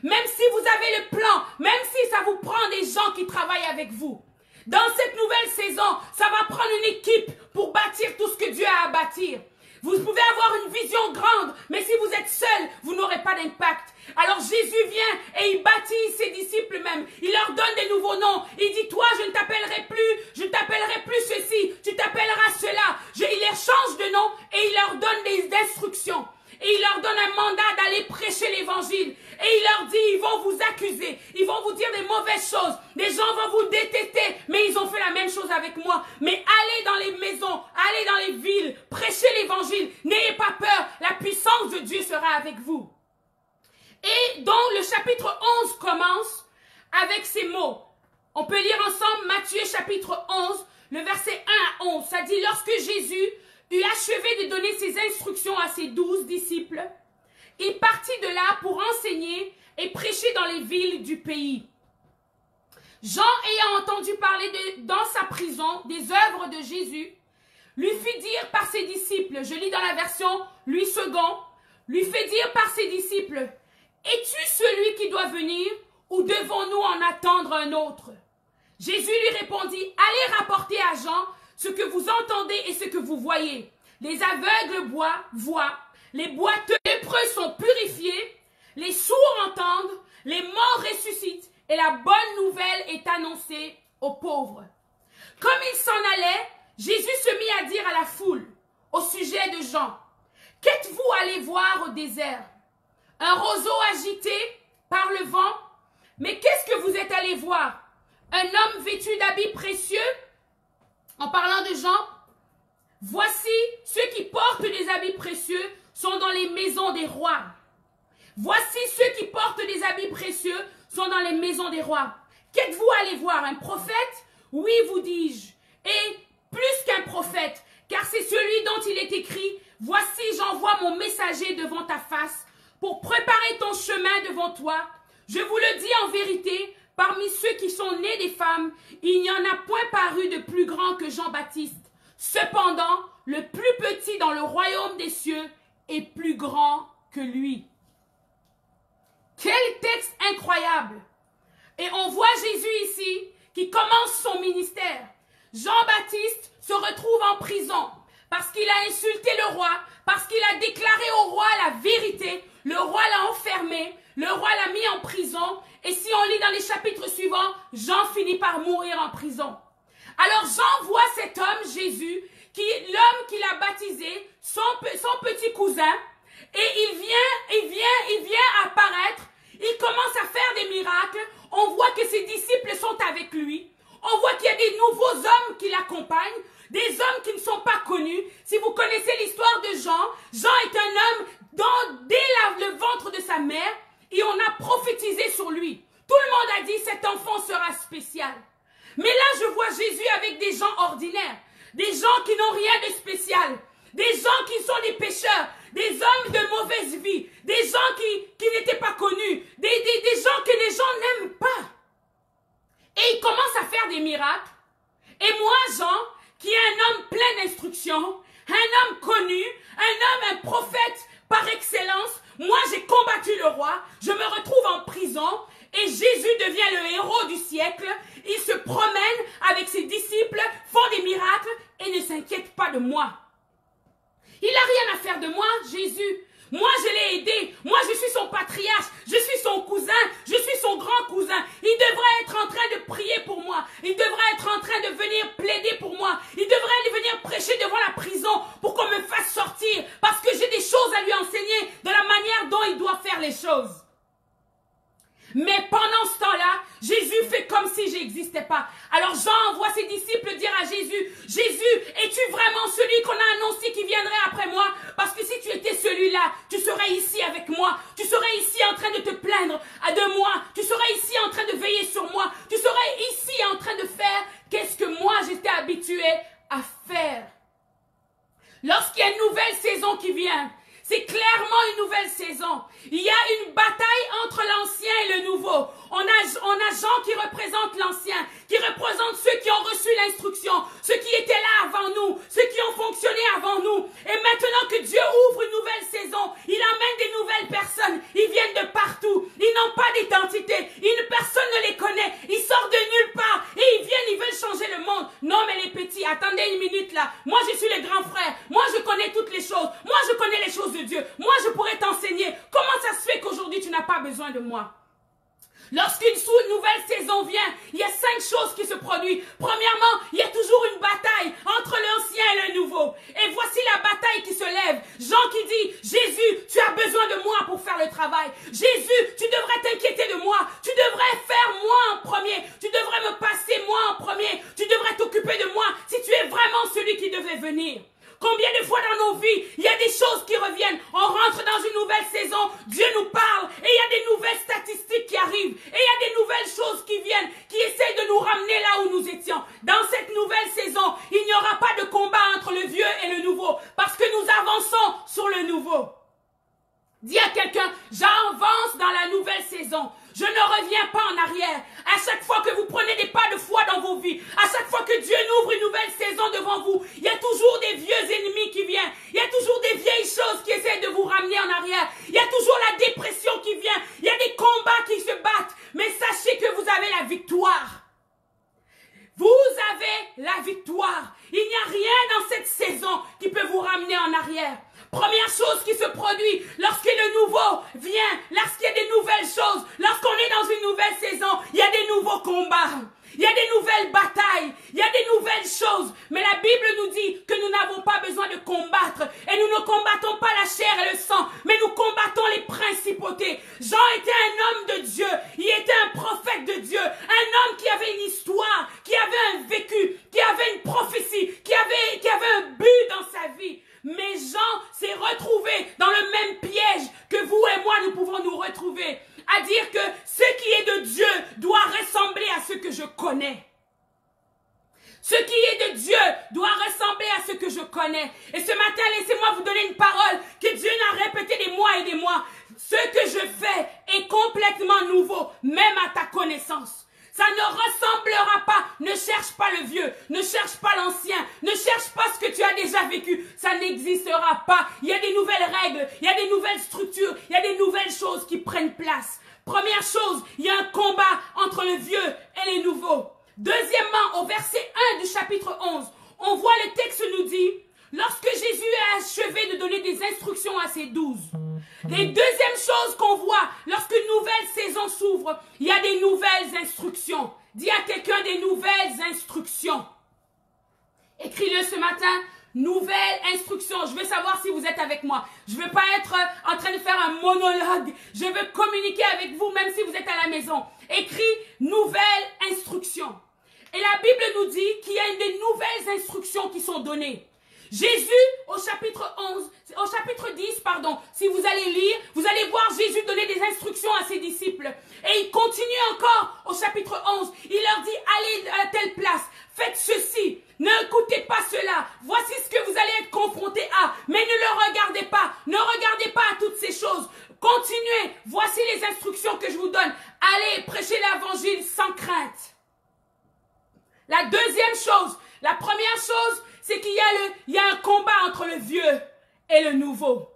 Même si vous avez le plan, même si ça vous prend des gens qui travaillent avec vous. Dans cette nouvelle saison, ça va prendre une équipe pour bâtir tout ce que Dieu a à bâtir. Vous pouvez avoir une vision grande, mais si vous êtes seul, vous n'aurez pas d'impact. Alors Jésus vient et il baptise ses disciples même. Il leur donne des nouveaux noms. Il dit, toi, je ne t'appellerai plus ceci, tu t'appelleras cela. Il les change de nom et il leur donne des instructions. Et il leur donne un mandat d'aller prêcher l'évangile. Et il leur dit, ils vont vous accuser. Ils vont vous dire des mauvaises choses. Les gens vont vous détester. Mais ils ont fait la même chose avec moi. Mais allez dans les maisons, allez dans les villes, prêchez l'évangile. N'ayez pas peur. La puissance de Dieu sera avec vous. Et donc le chapitre 11 commence avec ces mots. On peut lire ensemble Matthieu chapitre 11, le verset 1 à 11. Ça dit, lorsque Jésus eut achevé de donner ses instructions à ses 12 disciples, il partit de là pour enseigner et prêcher dans les villes du pays. Jean, ayant entendu parler dans sa prison des œuvres de Jésus, lui fit dire par ses disciples, je lis dans la version Louis II, lui fait dire par ses disciples, es-tu celui qui doit venir ou devons-nous en attendre un autre? Jésus lui répondit, allez rapporter à Jean ce que vous entendez et ce que vous voyez. Les aveugles voient, les boiteux, les lépreux sont purifiés, les sourds entendent, les morts ressuscitent et la bonne nouvelle est annoncée aux pauvres. Comme il s'en allait, Jésus se mit à dire à la foule au sujet de Jean, qu'êtes-vous allé voir au désert? Un roseau agité par le vent? Mais qu'est-ce que vous êtes allé voir? Un homme vêtu d'habits précieux? En parlant de Jean, voici ceux qui portent des habits précieux sont dans les maisons des rois. Voici ceux qui portent des habits précieux sont dans les maisons des rois. Qu'êtes-vous allé voir? Un prophète? Oui, vous dis-je. Et plus qu'un prophète, car c'est celui dont il est écrit, voici j'envoie mon messager devant ta face pour préparer ton chemin devant toi. Je vous le dis en vérité, parmi ceux qui sont nés des femmes, il n'y en a point paru de plus grand que Jean-Baptiste. Cependant, le plus petit dans le royaume des cieux est plus grand que lui. Quel texte incroyable! Et on voit Jésus ici qui commence son ministère. Jean-Baptiste se retrouve en prison parce qu'il a insulté le roi, parce qu'il a déclaré au roi la vérité. Le roi l'a enfermé, le roi l'a mis en prison. Et si on lit dans les chapitres suivants, Jean finit par mourir en prison. Alors Jean voit cet homme, Jésus, l'homme qu'il a baptisé, son petit cousin, et il vient apparaître, il commence à faire des miracles, on voit que ses disciples sont avec lui, on voit qu'il y a des nouveaux hommes qui l'accompagnent, des hommes qui ne sont pas connus. Si vous connaissez l'histoire de Jean, Jean est un homme dès le ventre de sa mère, et on a prophétisé sur lui. Tout le monde a dit, cet enfant sera spécial. Mais là, je vois Jésus avec des gens ordinaires, des gens qui n'ont rien de spécial, des gens qui sont des pécheurs, des hommes de mauvaise vie, des gens qui n'étaient pas connus, des gens que les gens n'aiment pas. Et il commence à faire des miracles. Et moi, Jean, qui est un homme plein d'instructions, un homme connu, un prophète par excellence, moi j'ai combattu le roi, je me retrouve en prison et Jésus devient le héros du siècle. Il se promène avec ses disciples, font des miracles et ne s'inquiète pas de moi. Il n'a rien à faire de moi, Jésus. Moi, je l'ai aidé. Moi, je suis son patriarche. Je suis son cousin. Je suis son grand cousin. Il devrait être en train de prier pour moi. Il devrait être en train de venir plaider pour moi. Il devrait venir prêcher devant la prison pour qu'on me fasse sortir. Parce que j'ai des choses à lui enseigner de la manière dont il doit faire les choses. Mais pendant ce temps-là, Jésus fait comme si je n'existais pas. Alors Jean envoie ses disciples dire à Jésus, « Jésus, es-tu vraiment celui qu'on a annoncé qui viendrait après moi? Parce que si tu étais celui-là, tu serais ici avec moi. Tu serais ici en train de te plaindre de moi. Tu serais ici en train de veiller sur moi. Tu serais ici en train de faire qu'est-ce que moi j'étais habitué à faire. » Lorsqu'il y a une nouvelle saison qui vient, c'est clairement une nouvelle saison. Il y a une bataille entre l'ancien et le nouveau. On a Jean qui représente l'ancien, qui représente ceux qui ont reçu l'instruction, ceux qui étaient là avant nous, ceux qui ont fonctionné avant nous. Et maintenant que Dieu ouvre une nouvelle saison, il amène des nouvelles personnes. Ils viennent de partout. Ils n'ont pas d'identité. Personne ne les connaît. Ils sortent de nulle part et ils viennent, ils veulent changer le monde. Non, mais les petits, attendez une minute là. Moi, je suis le grand frère. Moi, je connais toutes les choses. Moi, je connais les choses de Dieu. Moi, je pourrais t'enseigner. Comment ça se fait qu'aujourd'hui, tu n'as pas besoin de moi? Lorsqu'une nouvelle saison vient, il y a 5 choses qui se produisent. Premièrement, il y a toujours une bataille entre l'ancien et le nouveau. Et voici la bataille qui se lève. Jean qui dit, Jésus, tu as besoin de moi pour faire le travail. Jésus, tu devrais t'inquiéter de moi. Tu devrais faire moi en premier. Tu devrais me passer moi en premier. Tu devrais t'occuper de moi si tu es vraiment celui qui devait venir. Combien de fois dans nos vies, il y a des choses qui reviennent. On rentre dans une nouvelle saison, Dieu nous parle et il y a des nouvelles statistiques qui arrivent. Et il y a des nouvelles choses qui viennent, qui essayent de nous ramener là où nous étions. Dans cette nouvelle saison, il n'y aura pas de combat entre le vieux et le nouveau parce que nous avançons sur le nouveau. Dis à quelqu'un, j'avance dans la nouvelle saison. Je ne reviens pas en arrière. À chaque fois que vous prenez des pas de foi dans vos vies, à chaque fois que Dieu ouvre une nouvelle saison devant vous, il y a toujours des vieux ennemis qui viennent. Il y a toujours des vieilles choses qui essaient de vous ramener en arrière. Il y a toujours la dépression qui vient. Il y a des combats qui se battent. Mais sachez que vous avez la victoire. Vous avez la victoire. Il n'y a rien dans cette saison qui peut vous ramener en arrière. Première chose qui se produit lorsque le nouveau vient, lorsqu'il y a des nouvelles choses, lorsqu'on est dans une nouvelle saison, il y a des nouveaux combats, il y a des nouvelles batailles, il y a des nouvelles choses. Mais la Bible nous dit que nous n'avons pas besoin de combattre et nous ne combattons pas la chair et le sang, mais nous combattons les principautés. Jean était un homme de Dieu, il était un prophète de Dieu, un homme qui avait une histoire, qui avait un vécu, qui avait une prophétie, qui avait un but dans sa vie. Mais Jean s'est retrouvé dans le même piège que vous et moi nous pouvons nous retrouver. À dire que ce qui est de Dieu doit ressembler à ce que je connais. Ce qui est de Dieu doit ressembler à ce que je connais. Et ce matin, laissez-moi vous donner une parole que Dieu n'a répétée des mois et des mois. Ce que je fais est complètement nouveau, même à ta connaissance. Ça ne ressemblera pas. Ne cherche pas le vieux. Ne cherche pas l'ancien. Ne cherche pas ce que que tu as déjà vécu, ça n'existera pas. Il y a des nouvelles règles, il y a des nouvelles structures, il y a des nouvelles choses qui prennent place. Première chose, il y a un combat entre le vieux et les nouveaux. Deuxièmement, au verset 1 du chapitre 11, on voit le texte nous dit, lorsque Jésus a achevé de donner des instructions à ses 12. Les deuxième chose qu'on voit, lorsque une nouvelle saison s'ouvre, il y a des nouvelles instructions. Dis à quelqu'un des nouvelles instructions. Écris-le ce matin, nouvelles instructions. Je veux savoir si vous êtes avec moi. Je ne veux pas être en train de faire un monologue. Je veux communiquer avec vous, même si vous êtes à la maison. Écris nouvelles instructions. Et la Bible nous dit qu'il y a des nouvelles instructions qui sont données. Jésus, au chapitre 10, pardon, si vous allez lire, vous allez voir Jésus donner des instructions à ses disciples. Et il continue encore au chapitre 11. Il leur dit, allez à telle place, faites ceci, n'écoutez pas cela. Voici ce que vous allez être confrontés à, mais ne le regardez pas. Ne regardez pas à toutes ces choses. Continuez, voici les instructions que je vous donne. Allez prêcher l'évangile sans crainte. La deuxième chose, la première chose, c'est qu'il y a un combat entre le vieux et le nouveau.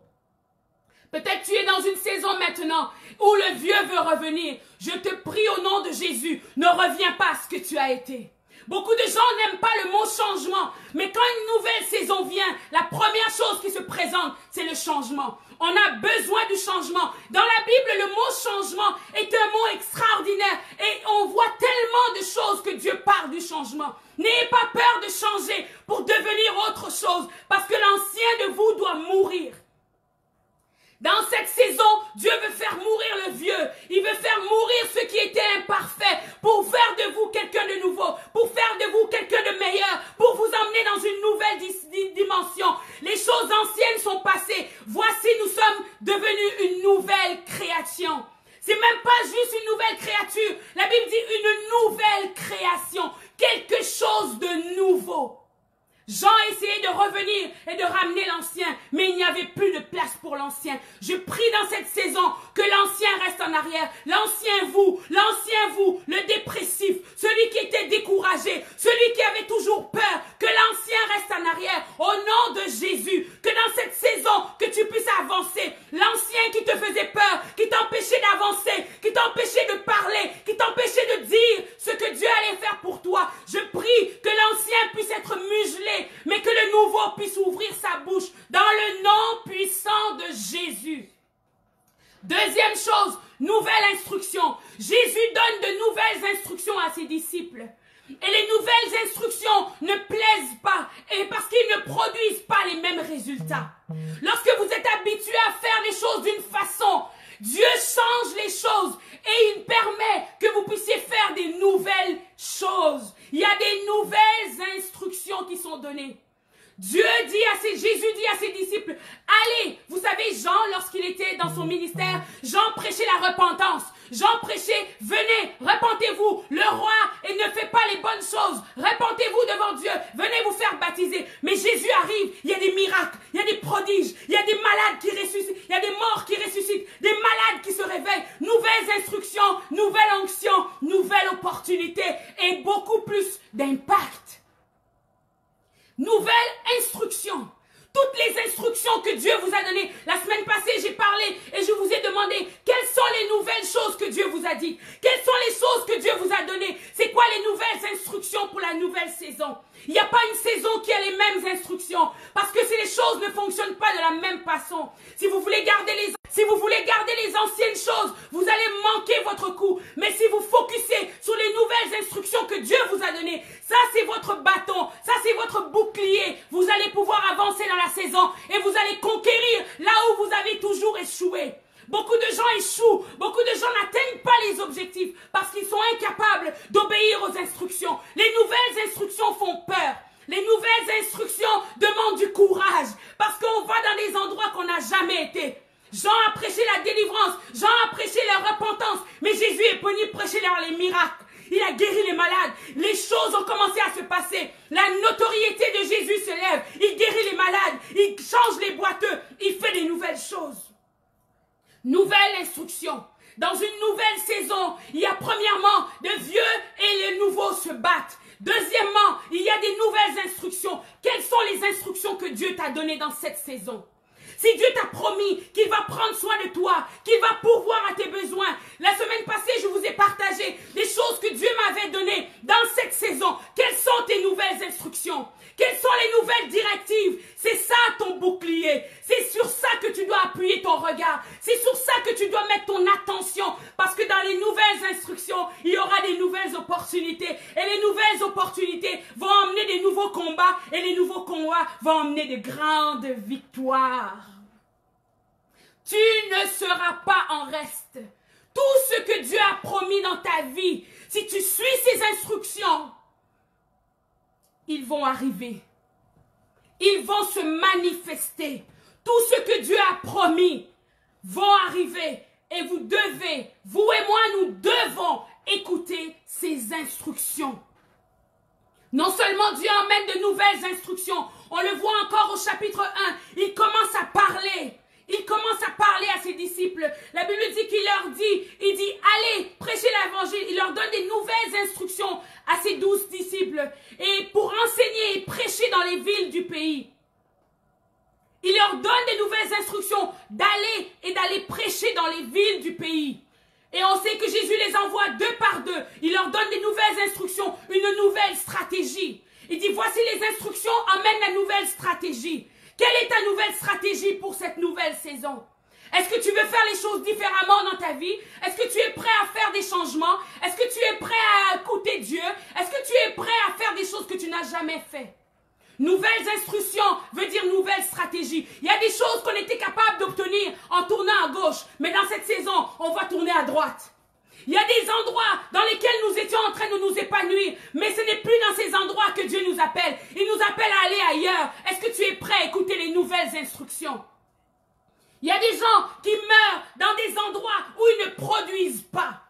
Peut-être tu es dans une saison maintenant où le vieux veut revenir. Je te prie au nom de Jésus, ne reviens pas à ce que tu as été. Beaucoup de gens n'aiment pas le mot changement, mais quand une nouvelle saison vient, la première chose qui se présente, c'est le changement. On a besoin du changement. Dans la Bible, le mot changement est un mot extraordinaire et on voit tellement de choses que Dieu parle du changement. N'ayez pas peur de changer pour devenir autre chose parce que l'ancien de vous doit mourir. Dans cette saison, Dieu veut faire mourir le vieux. Il veut faire mourir ce qui était imparfait pour faire de vous quelqu'un de nouveau, pour faire de vous quelqu'un de meilleur, pour vous emmener dans une nouvelle dimension. Les choses anciennes sont passées. Voici, nous sommes devenus une nouvelle création. C'est même pas juste une nouvelle créature. La Bible dit une nouvelle création. Quelque chose de nouveau. Jean essayait de revenir et de ramener l'ancien, mais il n'y avait plus de place pour l'ancien. Je prie dans cette saison que l'ancien reste en arrière. L'ancien vous, le dépressif, celui qui était découragé, celui qui avait toujours peur, que l'ancien reste en arrière. Au nom de Jésus, que dans cette saison, que tu puisses avancer. L'ancien qui te faisait peur, qui t'empêchait d'avancer, qui t'empêchait de parler, qui t'empêchait de dire ce que Dieu allait faire pour toi. Je prie que l'ancien puisse être muselé, mais que le nouveau puisse ouvrir sa bouche dans le nom puissant de Jésus. Deuxième chose, nouvelle instruction. Jésus donne de nouvelles instructions à ses disciples. Et les nouvelles instructions ne plaisent pas et parce qu'ils ne produisent pas les mêmes résultats. Lorsque vous êtes habitué à faire les choses d'une façon, Dieu change les choses et il permet que vous puissiez faire des nouvelles choses. Il y a des nouvelles instructions qui sont données. Jésus dit à ses disciples, allez, vous savez, Jean, lorsqu'il était dans son ministère, Jean prêchait la repentance. Jean prêchait, venez, repentez-vous, le roi ne fait pas les bonnes choses, repentez-vous devant Dieu, venez vous faire baptiser. Mais Jésus arrive, il y a des miracles, il y a des prodiges, il y a des malades qui ressuscitent, il y a des morts qui ressuscitent, des malades qui se réveillent, nouvelles instructions, nouvelle onction, nouvelle opportunité et beaucoup plus d'impact. Nouvelle instruction. Toutes les instructions que Dieu vous a données. La semaine passée, j'ai parlé et je vous ai demandé quelles sont les nouvelles choses que Dieu vous a dites. Quelles sont les choses que Dieu vous a données. C'est quoi les nouvelles instructions pour la nouvelle saison? Il n'y a pas une saison qui a les mêmes instructions. Parce que si les choses ne fonctionnent pas de la même façon, si vous voulez garder les anciennes choses, vous allez manquer votre coup. Mais si vous focussez sur les nouvelles instructions que Dieu vous a données, ça c'est votre bâton, ça c'est votre bouclier. Vous allez pouvoir avancer dans la saison et vous allez conquérir là où vous avez toujours échoué. Beaucoup de gens échouent, beaucoup de gens n'atteignent pas les objectifs parce qu'ils sont incapables d'obéir aux instructions. Les nouvelles instructions font peur. Les nouvelles instructions demandent du courage parce qu'on va dans des endroits qu'on n'a jamais été. Jean a prêché la délivrance, Jean a prêché la repentance, mais Jésus est venu prêcher les miracles. Il a guéri les malades. Les choses ont commencé à se passer. La notoriété de Jésus se lève. Il guérit les malades. Il change les boiteux. Il fait des nouvelles choses. Nouvelle instruction. Dans une nouvelle saison, il y a premièrement de vieux et les nouveaux se battent. Deuxièmement, il y a des nouvelles instructions. Quelles sont les instructions que Dieu t'a données dans cette saison? Si Dieu t'a promis qu'il va prendre soin de toi, qu'il va pourvoir à tes besoins. La semaine passée, je vous ai partagé des choses que Dieu m'avait données dans cette saison. Quelles sont tes nouvelles instructions? Quelles sont les nouvelles directives? C'est ça ton bouclier. C'est sur ça que tu dois appuyer ton regard. C'est sur ça que tu dois mettre ton attention. Parce que dans les nouvelles instructions, il y aura des nouvelles opportunités. Et les nouvelles opportunités vont emmener des nouveaux combats. Et les nouveaux combats vont emmener de grandes victoires. Tu ne seras pas en reste. Tout ce que Dieu a promis dans ta vie, si tu suis ses instructions, ils vont arriver. Ils vont se manifester. Tout ce que Dieu a promis vont arriver. Et vous devez, vous et moi, nous devons écouter ses instructions. Non seulement Dieu emmène de nouvelles instructions, on le voit encore au chapitre 1, il commence à parler. Il commence à parler à ses disciples. La Bible dit qu'il leur dit, il dit, allez, prêchez l'évangile. Il leur donne des nouvelles instructions à ses 12 disciples. Et pour enseigner et prêcher dans les villes du pays. Il leur donne des nouvelles instructions d'aller et d'aller prêcher dans les villes du pays. Et on sait que Jésus les envoie deux par deux. Il leur donne des nouvelles instructions, une nouvelle stratégie. Il dit, voici les instructions, emmène la nouvelle stratégie. Quelle est ta nouvelle stratégie pour cette nouvelle saison? Est-ce que tu veux faire les choses différemment dans ta vie? Est-ce que tu es prêt à faire des changements? Est-ce que tu es prêt à écouter Dieu? Est-ce que tu es prêt à faire des choses que tu n'as jamais fait? Nouvelles instructions veut dire nouvelle stratégie. Il y a des choses qu'on était capable d'obtenir en tournant à gauche, mais dans cette saison, on va tourner à droite. Il y a des endroits dans lesquels nous étions en train de nous épanouir, mais ce n'est plus dans ces endroits que Dieu nous appelle. Il nous appelle à aller ailleurs. Est-ce que tu es prêt à écouter les nouvelles instructions? Il y a des gens qui meurent dans des endroits où ils ne produisent pas.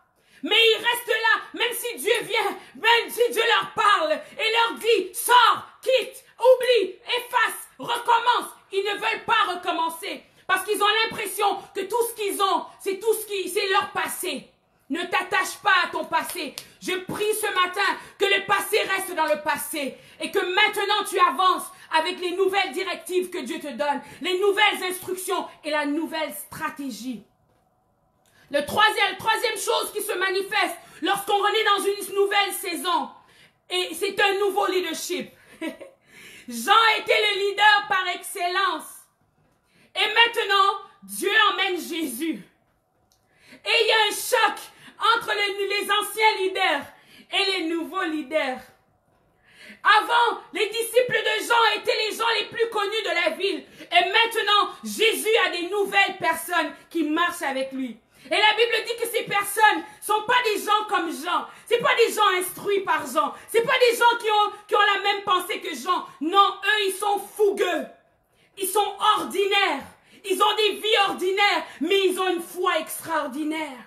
Mais ils restent là, même si Dieu vient, même si Dieu leur parle et leur dit, sors, quitte, oublie, efface, recommence. Ils ne veulent pas recommencer parce qu'ils ont l'impression que tout ce qu'ils ont, c'est leur passé. Ne t'attache pas à ton passé. Je prie ce matin que le passé reste dans le passé et que maintenant tu avances avec les nouvelles directives que Dieu te donne, les nouvelles instructions et la nouvelle stratégie. La troisième chose qui se manifeste lorsqu'on est dans une nouvelle saison, et c'est un nouveau leadership. Jean était le leader par excellence. Et maintenant, Dieu emmène Jésus. Et il y a un choc entre les anciens leaders et les nouveaux leaders. Avant, les disciples de Jean étaient les gens les plus connus de la ville. Et maintenant, Jésus a des nouvelles personnes qui marchent avec lui. Et la Bible dit que ces personnes ne sont pas des gens comme Jean. Ce ne sont pas des gens instruits par Jean. Ce ne sont pas des gens qui ont la même pensée que Jean. Non, eux, ils sont fougueux. Ils sont ordinaires. Ils ont des vies ordinaires, mais ils ont une foi extraordinaire.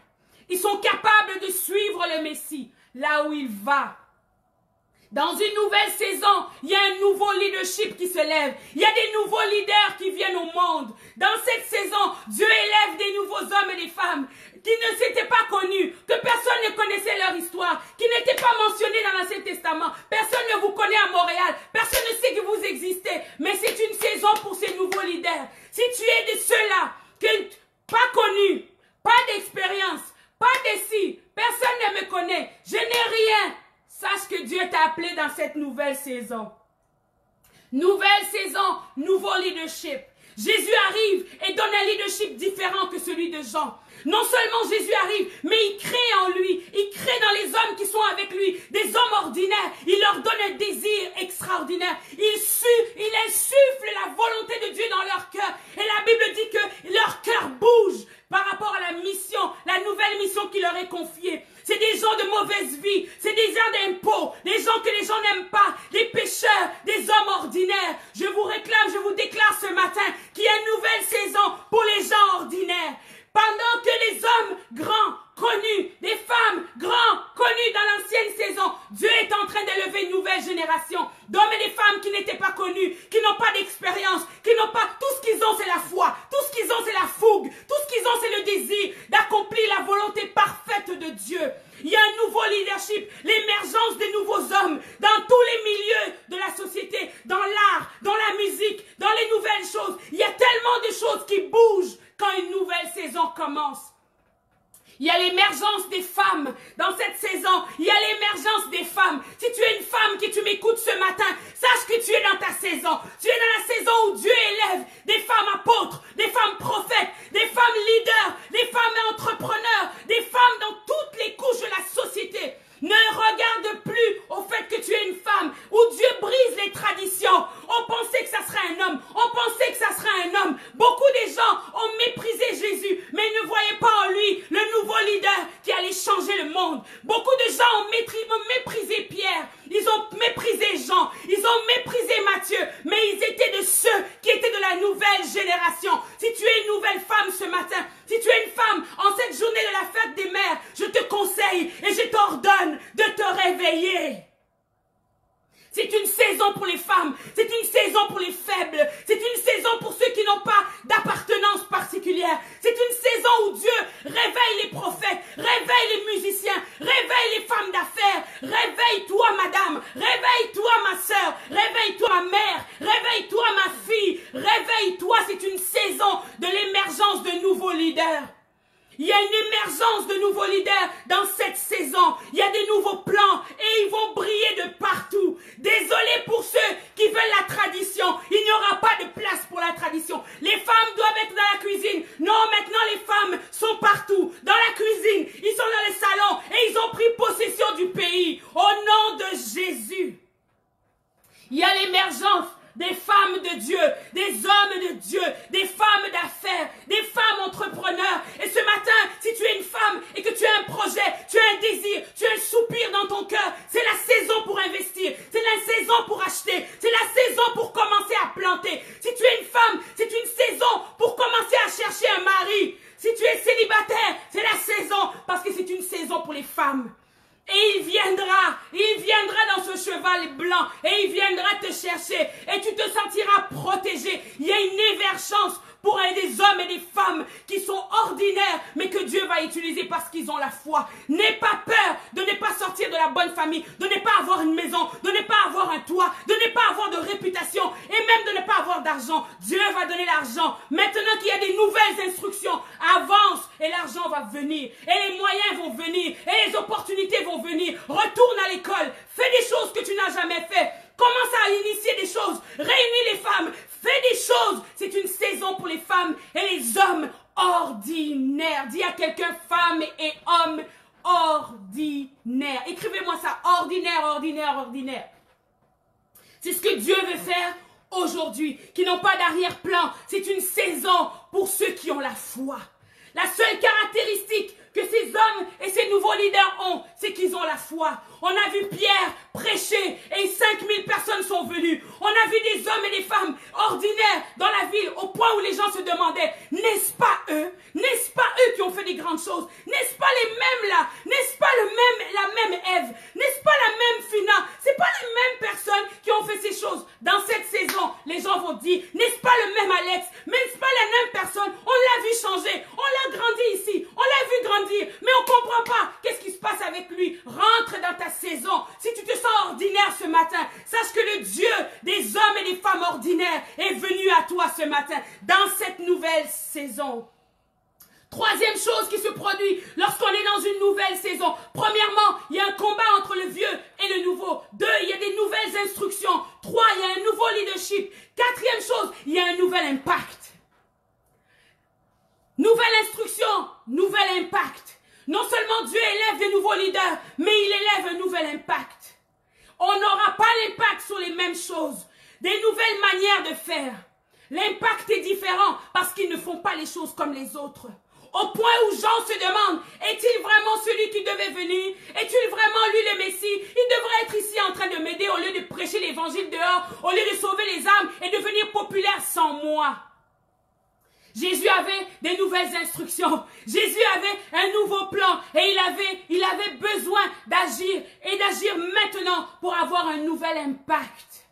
Ils sont capables de suivre le Messie là où il va. Dans une nouvelle saison, il y a un nouveau leadership qui se lève. Il y a des nouveaux leaders qui viennent au monde. Dans cette saison, Dieu élève des nouveaux hommes et des femmes qui ne s'étaient pas connus, que personne ne connaissait leur histoire, qui n'étaient pas mentionnés dans l'Ancien Testament. Personne ne vous connaît à Montréal. Personne ne sait que vous existez. Mais c'est une saison pour ces nouveaux leaders. Si tu es de ceux-là, pas connus, pas d'expérience, pas d'ici, personne ne me connaît, je n'ai rien. Sache que Dieu t'a appelé dans cette nouvelle saison. Nouvelle saison, nouveau leadership. Jésus arrive et donne un leadership différent que celui de Jean. Non seulement Jésus arrive, mais il crée en lui, il crée dans les hommes qui sont avec lui, des hommes ordinaires. Il leur donne un désir extraordinaire. Il insuffle la volonté de Dieu dans leur cœur. Et la Bible dit que leur cœur bouge par rapport à la mission, la nouvelle mission qui leur est confiée. C'est des gens de mauvaise vie, c'est des gens d'impôts, des gens que les gens n'aiment pas, des pécheurs, des hommes ordinaires. Je vous réclame, je vous déclare ce matin qu'il y a une nouvelle saison pour les gens ordinaires. Pendant que les hommes grands, connus, des femmes grands, connus dans l'ancienne saison, Dieu est en train d'élever une nouvelle génération d'hommes et de femmes qui n'étaient pas connus, qui n'ont pas d'expérience, qui n'ont pas... Tout ce qu'ils ont, c'est la foi. Tout ce qu'ils ont, c'est la fougue. Tout ce qu'ils ont, c'est le désir d'accomplir la volonté parfaite de Dieu. Il y a un nouveau leadership, l'émergence de nouveaux hommes dans dans l'art, dans la musique, dans les nouvelles choses. Il y a tellement de choses qui bougent quand une nouvelle saison commence. Il y a l'émergence des femmes dans cette saison. Il y a l'émergence des femmes. Si tu es une femme qui tu m'écoutes ce matin, sache que tu es dans ta saison. Tu es dans la saison où Dieu élève des femmes apôtres, des femmes prophètes, des femmes leaders, des femmes entrepreneurs, des femmes dans toutes les couches de la société. Ne regarde plus au fait que tu es une femme, où Dieu brise les traditions. On pensait que ça serait un homme. On pensait que ça serait un homme. Beaucoup de gens ont méprisé Jésus, mais ils ne voyaient pas en lui le nouveau leader qui allait changer le monde. Beaucoup de gens ont méprisé Pierre. Ils ont méprisé Jean. Ils ont méprisé Matthieu. Mais ils étaient de ceux qui étaient de la nouvelle génération. Si tu es une nouvelle femme ce matin, si tu es une femme en cette journée de la fête des mères, je te conseille et je t'ordonne de te réveiller. C'est une saison pour les femmes, c'est une saison pour les faibles, c'est une saison pour ceux qui n'ont pas d'appartenance particulière. C'est une saison où Dieu réveille les prophètes, réveille les musiciens, réveille les femmes d'affaires. Réveille-toi madame, réveille-toi ma soeur, réveille-toi ma mère, réveille-toi ma fille, réveille-toi. C'est une saison de l'émergence de nouveaux leaders. Il y a une émergence de nouveaux leaders dans cette saison. Il y a des nouveaux plans et ils vont briller de partout. Désolé pour ceux qui veulent la tradition. Il n'y aura pas de place pour la tradition. Les femmes doivent être dans la cuisine. Non, maintenant les femmes sont partout. Dans la cuisine, ils sont dans les salons et ils ont pris possession du pays. Au nom de Jésus. Il y a l'émergence des femmes de Dieu, des hommes de Dieu, des femmes d'affaires, des femmes entrepreneurs. Et ce matin, si tu es une femme et que tu as un projet, tu as un désir, tu as un soupir dans ton cœur, c'est la saison pour investir, c'est la saison pour acheter, c'est la saison pour commencer à planter. Si tu es une femme, c'est une saison pour commencer à chercher un mari. Si tu es célibataire, c'est la saison parce que c'est une saison pour les femmes. Et il viendra dans ce cheval blanc et il viendra te chercher et tu te sentiras protégé. Il y a une émergence pour des hommes et des femmes qui sont ordinaires, mais que Dieu va utiliser parce qu'ils ont la foi. N'aie pas peur de ne pas sortir de la bonne famille, de ne pas avoir une maison, de ne pas avoir un toit, de ne pas avoir de réputation et même de ne pas avoir d'argent. Dieu va donner l'argent. Maintenant qu'il y a des nouvelles instructions, avance et l'argent va venir. Et les moyens vont venir. Et les opportunités vont venir. Retourne à l'école. Fais des choses que tu n'as jamais fait. Commence à initier des choses. Réunis les femmes. Fais des choses. C'est une saison pour les femmes et les hommes ordinaires. Dis à quelqu'un femme et homme ordinaire. Écrivez-moi ça. Ordinaire, ordinaire, ordinaire. C'est ce que Dieu veut faire aujourd'hui. Qui n'ont pas d'arrière-plan. C'est une saison pour ceux qui ont la foi. La seule caractéristique que ces hommes et ces nouveaux leaders ont, c'est qu'ils ont la foi. On a vu Pierre prêcher et 5000 personnes sont venues. On a vu des hommes et des femmes ordinaires dans la ville au point où les gens se demandaient, n'est-ce pas eux? N'est-ce pas eux qui ont fait des grandes choses? N'est-ce pas les mêmes là? N'est-ce pas la même Ève? N'est-ce pas la même Fina? C'est pas les mêmes personnes qui ont fait ces choses. Dans cette saison, les gens vont dire, n'est-ce pas le même Alex? Mais n'est-ce pas la même personne? On l'a vu changer, on l'a grandi ici, on l'a vu grandir, mais on ne comprend pas qu'est-ce qui se passe avec lui. Rentre dans ta saison. Si tu te sens ordinaire ce matin, sache que le Dieu des hommes et des femmes ordinaires est venu à toi ce matin, dans cette nouvelle saison. Troisième chose qui se produit lorsqu'on est dans une nouvelle saison. Premièrement, il y a un combat entre le vieux et le nouveau. 2, il y a des nouvelles instructions. 3, il y a un nouveau leadership. 4e chose, il y a un nouvel impact. Nouvelle instruction, nouvel impact. Non seulement Dieu élève des nouveaux leaders, mais il élève un nouvel impact. On n'aura pas l'impact sur les mêmes choses. Des nouvelles manières de faire. L'impact est différent parce qu'ils ne font pas les choses comme les autres. Au point où Jean se demande, est-il vraiment celui qui devait venir? Est-il vraiment lui le Messie? Il devrait être ici en train de m'aider au lieu de prêcher l'évangile dehors, au lieu de sauver les âmes et devenir populaire sans moi. Jésus avait des nouvelles instructions. Jésus avait un nouveau plan et il avait besoin d'agir et d'agir maintenant pour avoir un nouvel impact.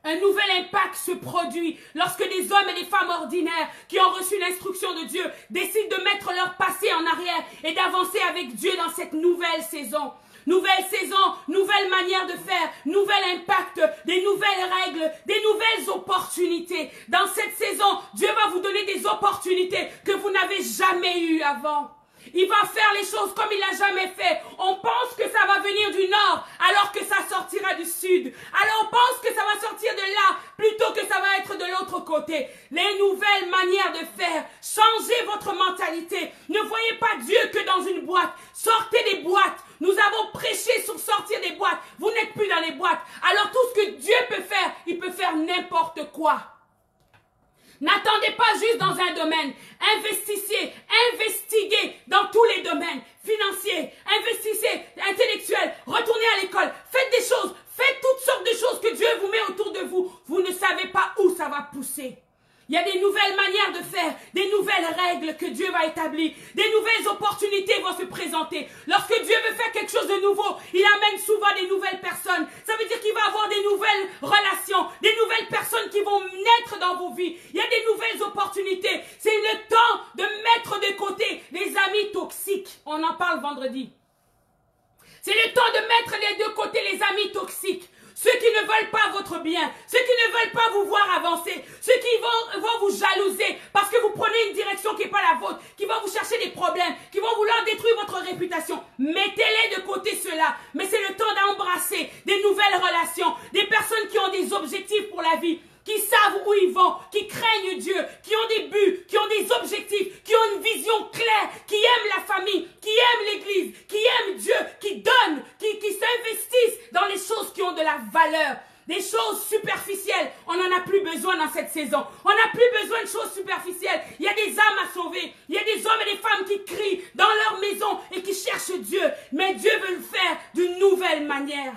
Un nouvel impact se produit lorsque des hommes et des femmes ordinaires qui ont reçu l'instruction de Dieu décident de mettre leur passé en arrière et d'avancer avec Dieu dans cette nouvelle saison. nouvelle saison, nouvelle manière de faire, nouvel impact, des nouvelles règles, des nouvelles opportunités. Dans cette saison, Dieu va vous donner des opportunités que vous n'avez jamais eues avant. Il va faire les choses comme il n'a jamais fait. On pense que ça va venir du nord alors que ça sortira du sud. Alors on pense que ça va sortir de là plutôt que ça va être de l'autre côté. Les nouvelles manières de faire. Changez votre mentalité. Ne voyez pas Dieu que dans une boîte. Sortez des boîtes. Nous avons prêché sur sortir des boîtes. Vous n'êtes plus dans les boîtes. Alors tout ce que Dieu peut faire, il peut faire n'importe quoi. N'attendez pas juste dans un domaine. Investissez, investiguez dans tous les domaines. Financiers, investissez, intellectuels, retournez à l'école. Faites des choses, faites toutes sortes de choses que Dieu vous met autour de vous. Vous ne savez pas où ça va pousser. Il y a des nouvelles manières de faire, des nouvelles règles que Dieu va établir, des nouvelles opportunités vont se présenter. Lorsque Dieu veut faire quelque chose de nouveau, il amène souvent des nouvelles personnes. Ça veut dire qu'il va avoir des nouvelles relations, des nouvelles personnes qui vont naître dans vos vies. Il y a des nouvelles opportunités. C'est le temps de mettre de côté les amis toxiques. On en parle vendredi. C'est le temps de mettre de côté les amis toxiques. Ceux qui ne veulent pas votre bien, ceux qui ne veulent pas vous voir avancer, ceux qui vont vous jalouser parce que vous prenez une direction qui n'est pas la vôtre, qui vont vous chercher des problèmes, qui vont vouloir détruire votre réputation. Mettez-les de côté ceux-là. Mais c'est le temps d'embrasser des nouvelles relations, des personnes qui ont des objectifs pour la vie, qui savent où ils vont, qui craignent Dieu, qui ont des buts, qui ont des objectifs, qui ont une vision claire, qui aiment la famille, qui aiment l'église, qui aiment Dieu, qui donnent, qui s'investissent dans les choses qui ont de la valeur. Des choses superficielles, on n'en a plus besoin dans cette saison. On n'a plus besoin de choses superficielles. Il y a des âmes à sauver. Il y a des hommes et des femmes qui crient dans leur maison et qui cherchent Dieu. Mais Dieu veut le faire d'une nouvelle manière.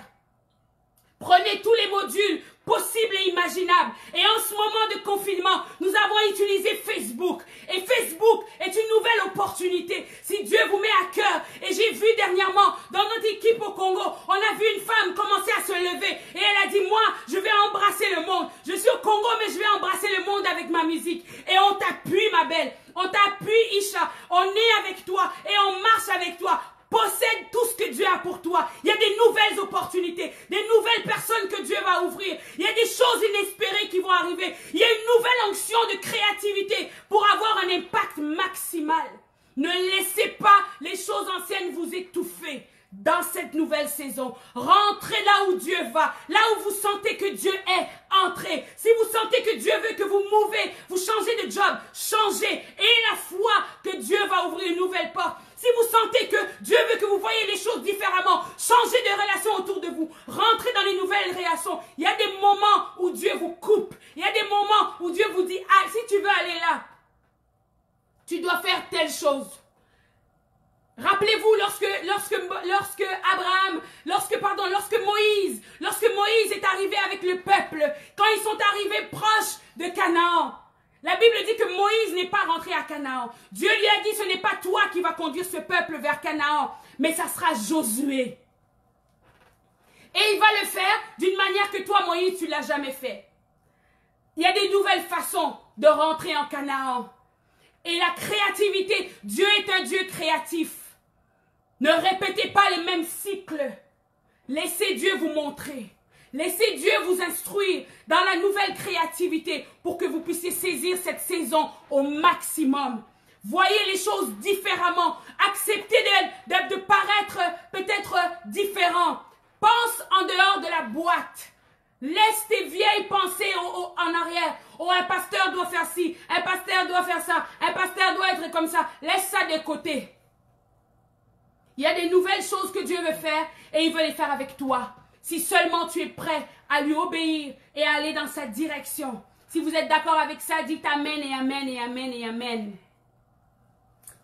Prenez tous les modules possibles et imaginables. Et en ce moment de confinement, nous avons utilisé Facebook. Et Facebook est une nouvelle opportunité. Si Dieu vous met à cœur, et j'ai vu dernièrement dans notre équipe au Congo, on a vu une femme commencer à se lever. Et elle a dit, moi, je vais embrasser le monde. Je suis au Congo, mais je vais embrasser le monde avec ma musique. Et on t'appuie, ma belle. On t'appuie, Isha. On est avec toi et on marche avec toi. Possède tout ce que Dieu a pour toi. Il y a des nouvelles opportunités, des nouvelles personnes que Dieu va ouvrir. Il y a des choses inespérées qui vont arriver. Il y a une nouvelle onction de créativité pour avoir un impact maximal. Ne laissez pas les choses anciennes vous étouffer. Dans cette nouvelle saison, rentrez là où Dieu va, là où vous sentez que Dieu est, entrez. Si vous sentez que Dieu veut que vous mouvez, vous changez de job, changez. Et la foi que Dieu va ouvrir une nouvelle porte. Si vous sentez que Dieu veut que vous voyez les choses différemment, changez de relation autour de vous, rentrez dans les nouvelles relations. Il y a des moments où Dieu vous coupe. Il y a des moments où Dieu vous dit, ah, si tu veux aller là, tu dois faire telle chose. Rappelez-vous lorsque Moïse est arrivé avec le peuple, quand ils sont arrivés proches de Canaan, la Bible dit que Moïse n'est pas rentré à Canaan. Dieu lui a dit, ce n'est pas toi qui vas conduire ce peuple vers Canaan, mais ça sera Josué. Et il va le faire d'une manière que toi, Moïse, tu ne l'as jamais fait. Il y a des nouvelles façons de rentrer en Canaan. Et la créativité, Dieu est un Dieu créatif. Ne répétez pas les mêmes cycles. Laissez Dieu vous montrer. Laissez Dieu vous instruire dans la nouvelle créativité pour que vous puissiez saisir cette saison au maximum. Voyez les choses différemment. Acceptez de paraître peut-être différent. Pense en dehors de la boîte. Laisse tes vieilles pensées en arrière. Oh, un pasteur doit faire ci, un pasteur doit faire ça, un pasteur doit être comme ça. Laisse ça de côté. Il y a des nouvelles choses que Dieu veut faire et il veut les faire avec toi. Si seulement tu es prêt à lui obéir et à aller dans sa direction. Si vous êtes d'accord avec ça, dites amen et amen et amen et amen.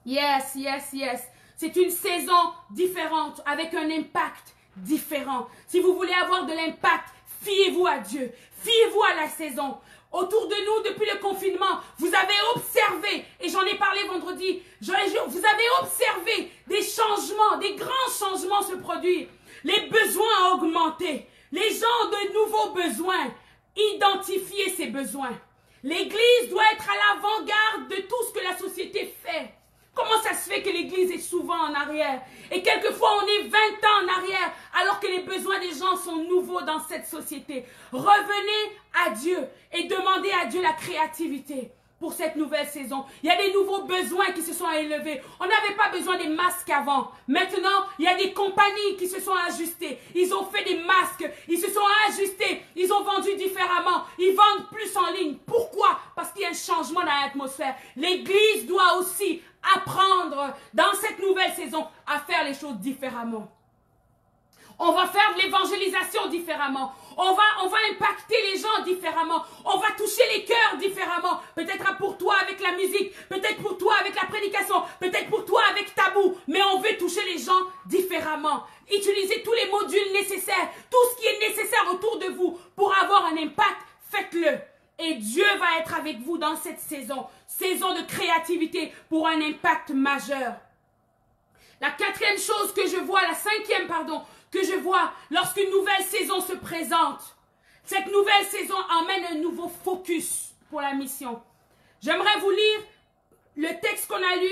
Yes, yes, yes. C'est une saison différente avec un impact différent. Si vous voulez avoir de l'impact, fiez-vous à Dieu. Fiez-vous à la saison. Autour de nous, depuis le confinement, vous avez observé, et j'en ai parlé vendredi, vous avez observé des changements, des grands changements se produire. Les besoins ont augmenté. Les gens ont de nouveaux besoins. Identifiez ces besoins. L'Église doit être à l'avant-garde de tout ce que la société fait. Comment ça se fait que l'Église est souvent en arrière? Et quelquefois, on est 20 ans en arrière, alors que les besoins des gens sont nouveaux dans cette société. Revenez à Dieu et demandez à Dieu la créativité pour cette nouvelle saison. Il y a des nouveaux besoins qui se sont élevés. On n'avait pas besoin des masques avant. Maintenant, il y a des compagnies qui se sont ajustées. Ils ont fait des masques. Ils se sont ajustés. Ils ont vendu différemment. Ils vendent plus en ligne. Pourquoi? Parce qu'il y a un changement dans l'atmosphère. L'Église doit aussi apprendre dans cette nouvelle saison à faire les choses différemment. On va faire de l'évangélisation différemment. On va impacter les gens différemment. On va toucher les cœurs différemment. Peut-être pour toi avec la musique, peut-être pour toi avec la prédication, peut-être pour toi avec Tabou. Mais on veut toucher les gens différemment. Utilisez tous les modules nécessaires, tout ce qui est nécessaire autour de vous pour avoir un impact, faites-le. Et Dieu va être avec vous dans cette saison. Saison de créativité pour un impact majeur. La quatrième chose que je vois, la cinquième, pardon, que je vois lorsqu'une nouvelle saison se présente. Cette nouvelle saison emmène un nouveau focus pour la mission. J'aimerais vous lire le texte qu'on a lu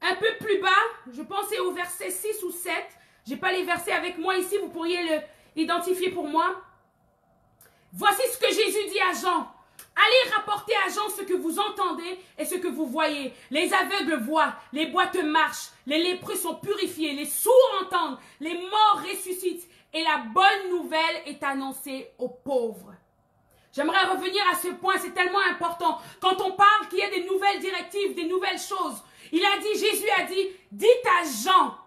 un peu plus bas. Je pense que c'est au verset 6 ou 7. Je n'ai pas les versets avec moi ici, vous pourriez l'identifier pour moi. Voici ce que Jésus dit à Jean. Allez rapporter à Jean ce que vous entendez et ce que vous voyez. Les aveugles voient, les boiteux marchent, les lépreux sont purifiés, les sourds entendent, les morts ressuscitent et la bonne nouvelle est annoncée aux pauvres. J'aimerais revenir à ce point, c'est tellement important. Quand on parle qu'il y a des nouvelles directives, des nouvelles choses, Jésus a dit, dites à Jean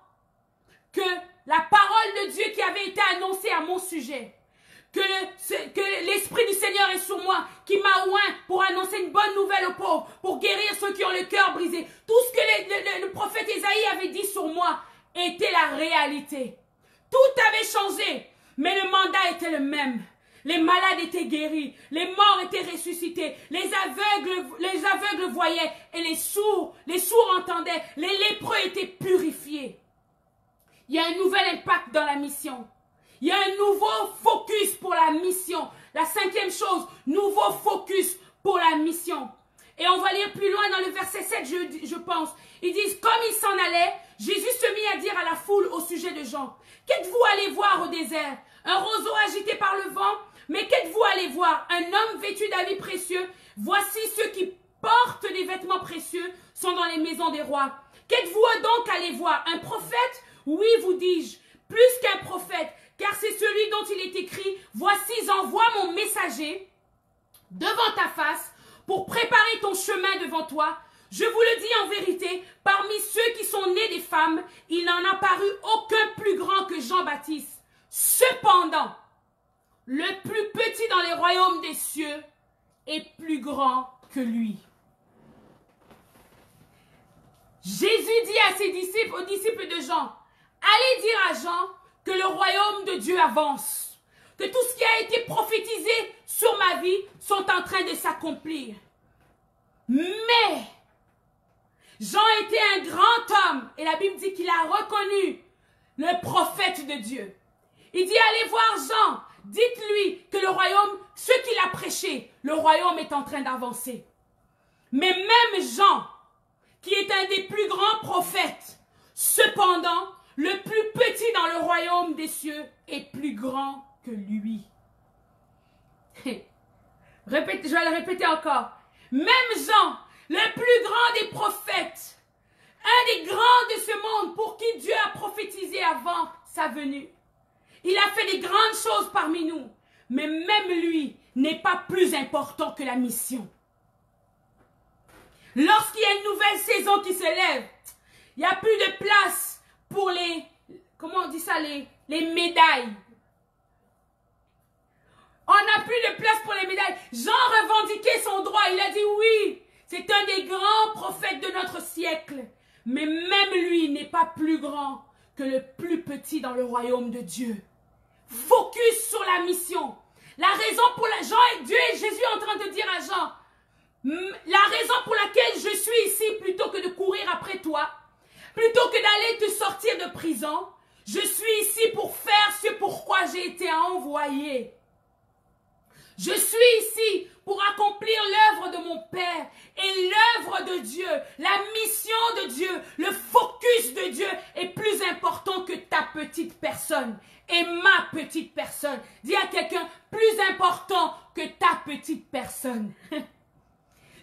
que la parole de Dieu qui avait été annoncée à mon sujet, que l'Esprit du Seigneur est sur moi, qui m'a oint pour annoncer une bonne nouvelle aux pauvres, pour guérir ceux qui ont le cœur brisé. Tout ce que le prophète Ésaïe avait dit sur moi était la réalité. Tout avait changé, mais le mandat était le même. Les malades étaient guéris, les morts étaient ressuscités, les aveugles voyaient et les sourds entendaient, les lépreux étaient purifiés. Il y a un nouvel impact dans la mission. Il y a un nouveau focus pour la mission. La cinquième chose, nouveau focus pour la mission. Et on va lire plus loin dans le verset 7, je pense. Ils disent, comme il s'en allait, Jésus se mit à dire à la foule au sujet de Jean, qu'êtes-vous allé voir au désert? Un roseau agité par le vent? Mais qu'êtes-vous allé voir? Un homme vêtu d'habits précieux? Voici ceux qui portent des vêtements précieux sont dans les maisons des rois. Qu'êtes-vous donc allé voir? Un prophète? Oui, vous dis-je, plus qu'un prophète. Car c'est celui dont il est écrit, voici j'envoie mon messager devant ta face pour préparer ton chemin devant toi. Je vous le dis en vérité, parmi ceux qui sont nés des femmes, il n'en a paru aucun plus grand que Jean-Baptiste. Cependant, le plus petit dans les royaumes des cieux est plus grand que lui. Jésus dit à ses disciples, aux disciples de Jean, allez dire à Jean que le royaume de Dieu avance, que tout ce qui a été prophétisé sur ma vie sont en train de s'accomplir. Mais Jean était un grand homme et la Bible dit qu'il a reconnu le prophète de Dieu. Il dit allez voir Jean, dites-lui que le royaume, ce qu'il a prêché, le royaume est en train d'avancer. Mais même Jean, qui est un des plus grands prophètes, cependant, le plus petit dans le royaume des cieux est plus grand que lui. Je vais le répéter encore. Même Jean, le plus grand des prophètes, un des grands de ce monde pour qui Dieu a prophétisé avant sa venue. Il a fait des grandes choses parmi nous, mais même lui n'est pas plus important que la mission. Lorsqu'il y a une nouvelle saison qui se lève, il n'y a plus de place pour les, comment on dit ça, les médailles. On n'a plus de place pour les médailles. Jean revendiquait son droit. Il a dit oui, c'est un des grands prophètes de notre siècle. Mais même lui n'est pas plus grand que le plus petit dans le royaume de Dieu. Focus sur la mission. La raison pour laquelle Dieu et Jésus est en train de dire à Jean, la raison pour laquelle je suis ici plutôt que de courir après toi, plutôt que d'aller te sortir de prison, je suis ici pour faire ce pourquoi j'ai été envoyé. Je suis ici pour accomplir l'œuvre de mon Père et l'œuvre de Dieu, la mission de Dieu, petites personnes.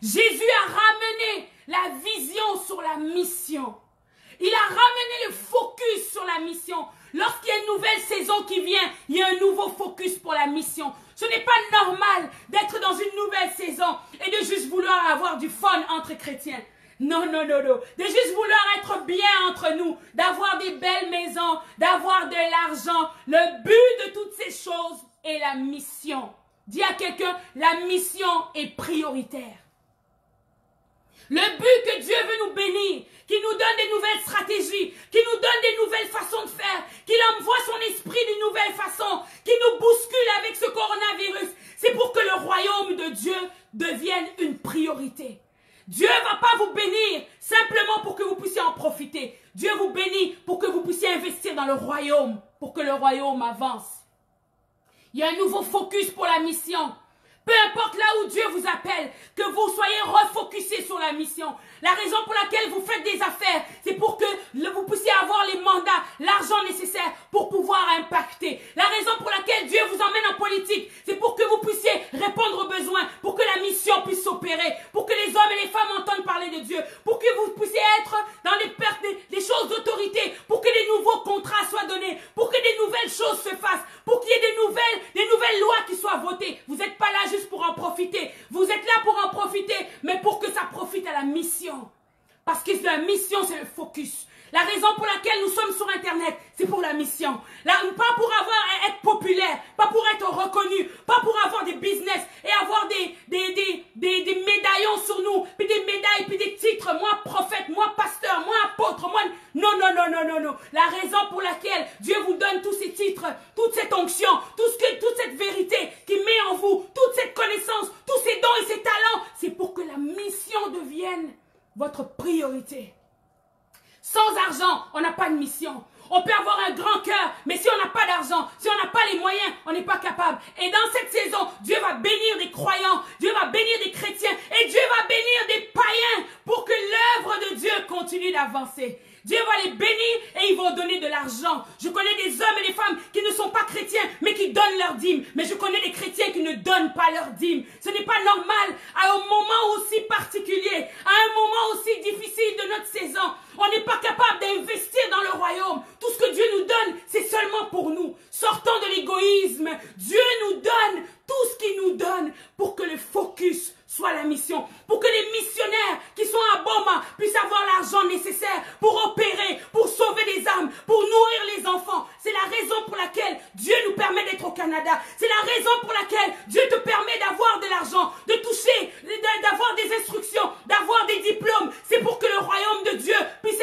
Jésus a ramené la vision sur la mission. Il a ramené le focus sur la mission. Lorsqu'il y a une nouvelle saison qui vient, il y a un nouveau focus pour la mission. Ce n'est pas normal d'être dans une nouvelle saison et de juste vouloir avoir du fun entre chrétiens. Non, non, non, non. De juste vouloir être bien entre nous, d'avoir des belles maisons, d'avoir de l'argent. Le but de toutes ces choses est la mission. Dis à quelqu'un, la mission est prioritaire. Le but que Dieu veut nous bénir, qu'il nous donne des nouvelles stratégies, qu'il nous donne des nouvelles façons de faire, qu'il envoie son esprit d'une nouvelle façon, qu'il nous bouscule avec ce coronavirus, c'est pour que le royaume de Dieu devienne une priorité. Dieu ne va pas vous bénir simplement pour que vous puissiez en profiter. Dieu vous bénit pour que vous puissiez investir dans le royaume, pour que le royaume avance. Il y a un nouveau focus pour la mission. Peu importe là où Dieu vous appelle, que vous soyez refocusés sur la mission. La raison pour laquelle vous faites des affaires, c'est pour que vous puissiez avoir les mandats, l'argent nécessaire pour pouvoir impacter. La raison pour laquelle Dieu vous emmène en politique, c'est pour que vous puissiez répondre aux besoins, pour que la mission puisse s'opérer, pour que les hommes et les femmes entendent parler de Dieu, pour que vous puissiez être dans les choses d'autorité, pour que des nouveaux contrats soient donnés, pour que des nouvelles choses se fassent, pour qu'il y ait des nouvelles lois qui soient votées. Vous n'êtes pas là juste pour en profiter. Vous êtes là pour en profiter, mais pour que ça profite à la mission. Parce que la mission, c'est le focus. La raison pour laquelle nous sommes sur Internet, c'est pour la mission. Là, pas pour être populaire, pas pour être reconnu, pas pour avoir des business et avoir des médaillons sur nous, puis des médailles, puis des titres. Moi, prophète, moi, pasteur, moi, apôtre, moi... Non, non, non, non, non, non. La raison pour laquelle Dieu vous donne tous ces titres, toute cette onction, toute cette vérité qui met en vous, toute cette connaissance, tous ces dons et ces talents, c'est pour que la mission devienne votre priorité. Sans argent, on n'a pas de mission. On peut avoir un grand cœur, mais si on n'a pas d'argent, si on n'a pas les moyens, on n'est pas capable. Et dans cette saison, Dieu va bénir des croyants, Dieu va bénir des chrétiens, et Dieu va bénir des païens pour que l'œuvre de Dieu continue d'avancer. Dieu va les bénir et ils vont donner de l'argent. Je connais des hommes et des femmes qui ne sont pas chrétiens, mais qui donnent leur dîme. Mais je connais des chrétiens qui ne donnent pas leur dîme. Ce n'est pas normal à un moment aussi particulier, à un moment aussi difficile de notre saison. On n'est pas capable d'investir dans le royaume. Tout ce que Dieu nous donne, c'est seulement pour nous. Sortons de l'égoïsme. Dieu nous donne tout ce qu'il nous donne pour que le focus soit la mission. Pour que les missionnaires qui sont à Boma puissent avoir l'argent nécessaire pour opérer, pour sauver des âmes, pour nourrir les enfants. C'est la raison pour laquelle Dieu nous permet d'être au Canada. C'est la raison pour laquelle Dieu te permet d'avoir de l'argent, de toucher, d'avoir des instructions, d'avoir des diplômes. C'est pour que le royaume de Dieu puisse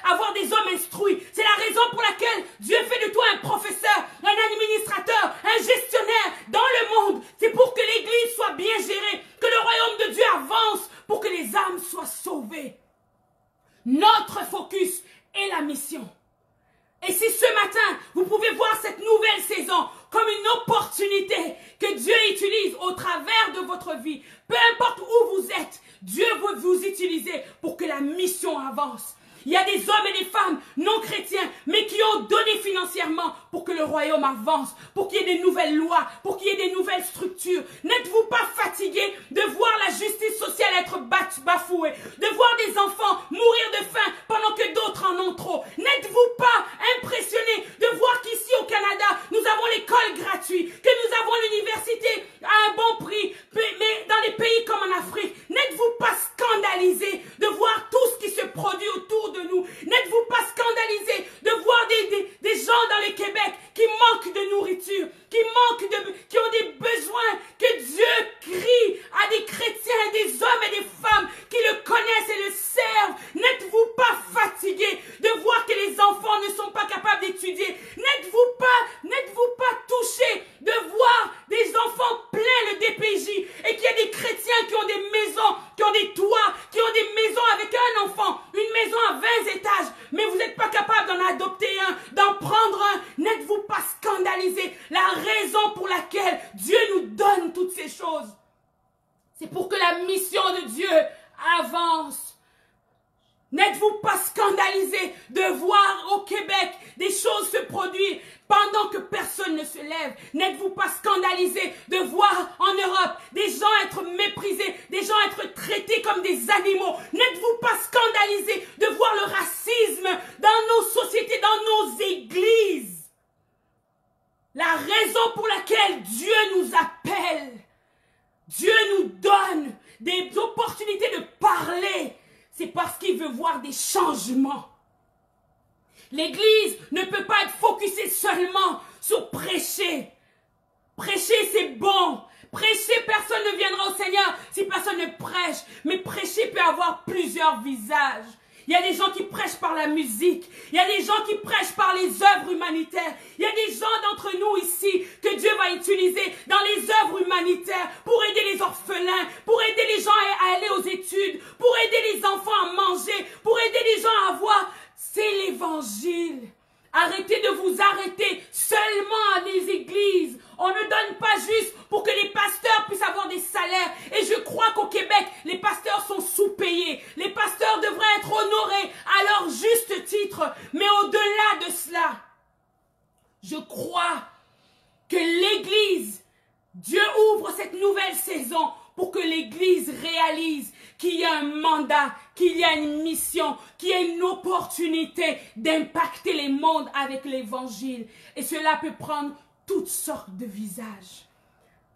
avoir des hommes instruits. C'est la raison pour laquelle Dieu fait de toi un professeur, un administrateur, un gestionnaire dans le monde. C'est pour que l'église soit bien gérée, que le royaume de Dieu avance, pour que les âmes soient sauvées. Notre focus est la mission. Et si ce matin, vous pouvez voir cette nouvelle saison comme une opportunité que Dieu utilise au travers de votre vie, peu importe où vous êtes, Dieu veut vous utiliser pour que la mission avance. Il y a des hommes et des femmes non chrétiens, mais qui ont donné financièrement pour que le royaume avance, pour qu'il y ait des nouvelles lois, pour qu'il y ait des nouvelles structures. N'êtes-vous pas fatigués de voir la justice sociale être bafouée, de voir des enfants mourir de faim pendant que d'autres en ont trop? N'êtes-vous pas impressionnés de voir qu'ici au Canada, nous avons l'école gratuite, que nous avons l'université à un bon prix, mais dans les pays comme en Afrique, n'êtes-vous pas scandalisés de voir tout ce qui se produit autour de nous? N'êtes-vous pas scandalisés de voir des gens dans le Québec qui manquent de nourriture, qui ont des besoins, que Dieu crie à des chrétiens, des hommes et des femmes qui le connaissent et le servent? N'êtes-vous pas fatigués de voir que les enfants ne sont pas capables d'étudier? N'êtes-vous pas touchés de voir des enfants pleins le DPJ et qu'il y a des chrétiens qui ont des maisons, qui ont des toits, qui ont des maisons avec un enfant, une maison à 20 étages, mais vous n'êtes pas capable d'en adopter un, d'en prendre un? N'êtes-vous pas scandalisés? La raison pour laquelle Dieu nous donne toutes ces choses, c'est pour que la mission de Dieu avance. N'êtes-vous pas scandalisés de voir au Québec des choses se produire pendant que personne ne se lève? N'êtes-vous pas scandalisés de voir en Europe des gens être méprisés, des gens être traités comme des animaux? N'êtes-vous pas scandalisés de voir le racisme dans nos sociétés, dans nos églises? La raison pour laquelle Dieu nous appelle, Dieu nous donne des opportunités de parler, c'est parce qu'il veut voir des changements. L'Église ne peut pas être focusée seulement sur prêcher. Prêcher, c'est bon. Prêcher, personne ne viendra au Seigneur si personne ne prêche. Mais prêcher peut avoir plusieurs visages. Il y a des gens qui prêchent par la musique. Il y a des gens qui prêchent par les œuvres humanitaires. Il y a des gens d'entre nous ici que Dieu va utiliser dans les œuvres humanitaires pour aider les orphelins, pour aider les gens à aller aux études, pour aider les enfants à manger, pour aider les gens à avoir. C'est l'évangile. Arrêtez de vous arrêter seulement à des églises. On ne donne pas juste pour que les pasteurs puissent avoir des salaires. Et je crois qu'au Québec, les pasteurs sont sous-payés. Les pasteurs devraient être honorés à leur juste titre. Mais au-delà de cela, je crois que l'Église, Dieu ouvre cette nouvelle saison pour que l'Église réalise qu'il y a un mandat, qu'il y a une mission, qu'il y a une opportunité d'impacter les mondes avec l'Évangile. Et cela peut prendre toutes sortes de visages.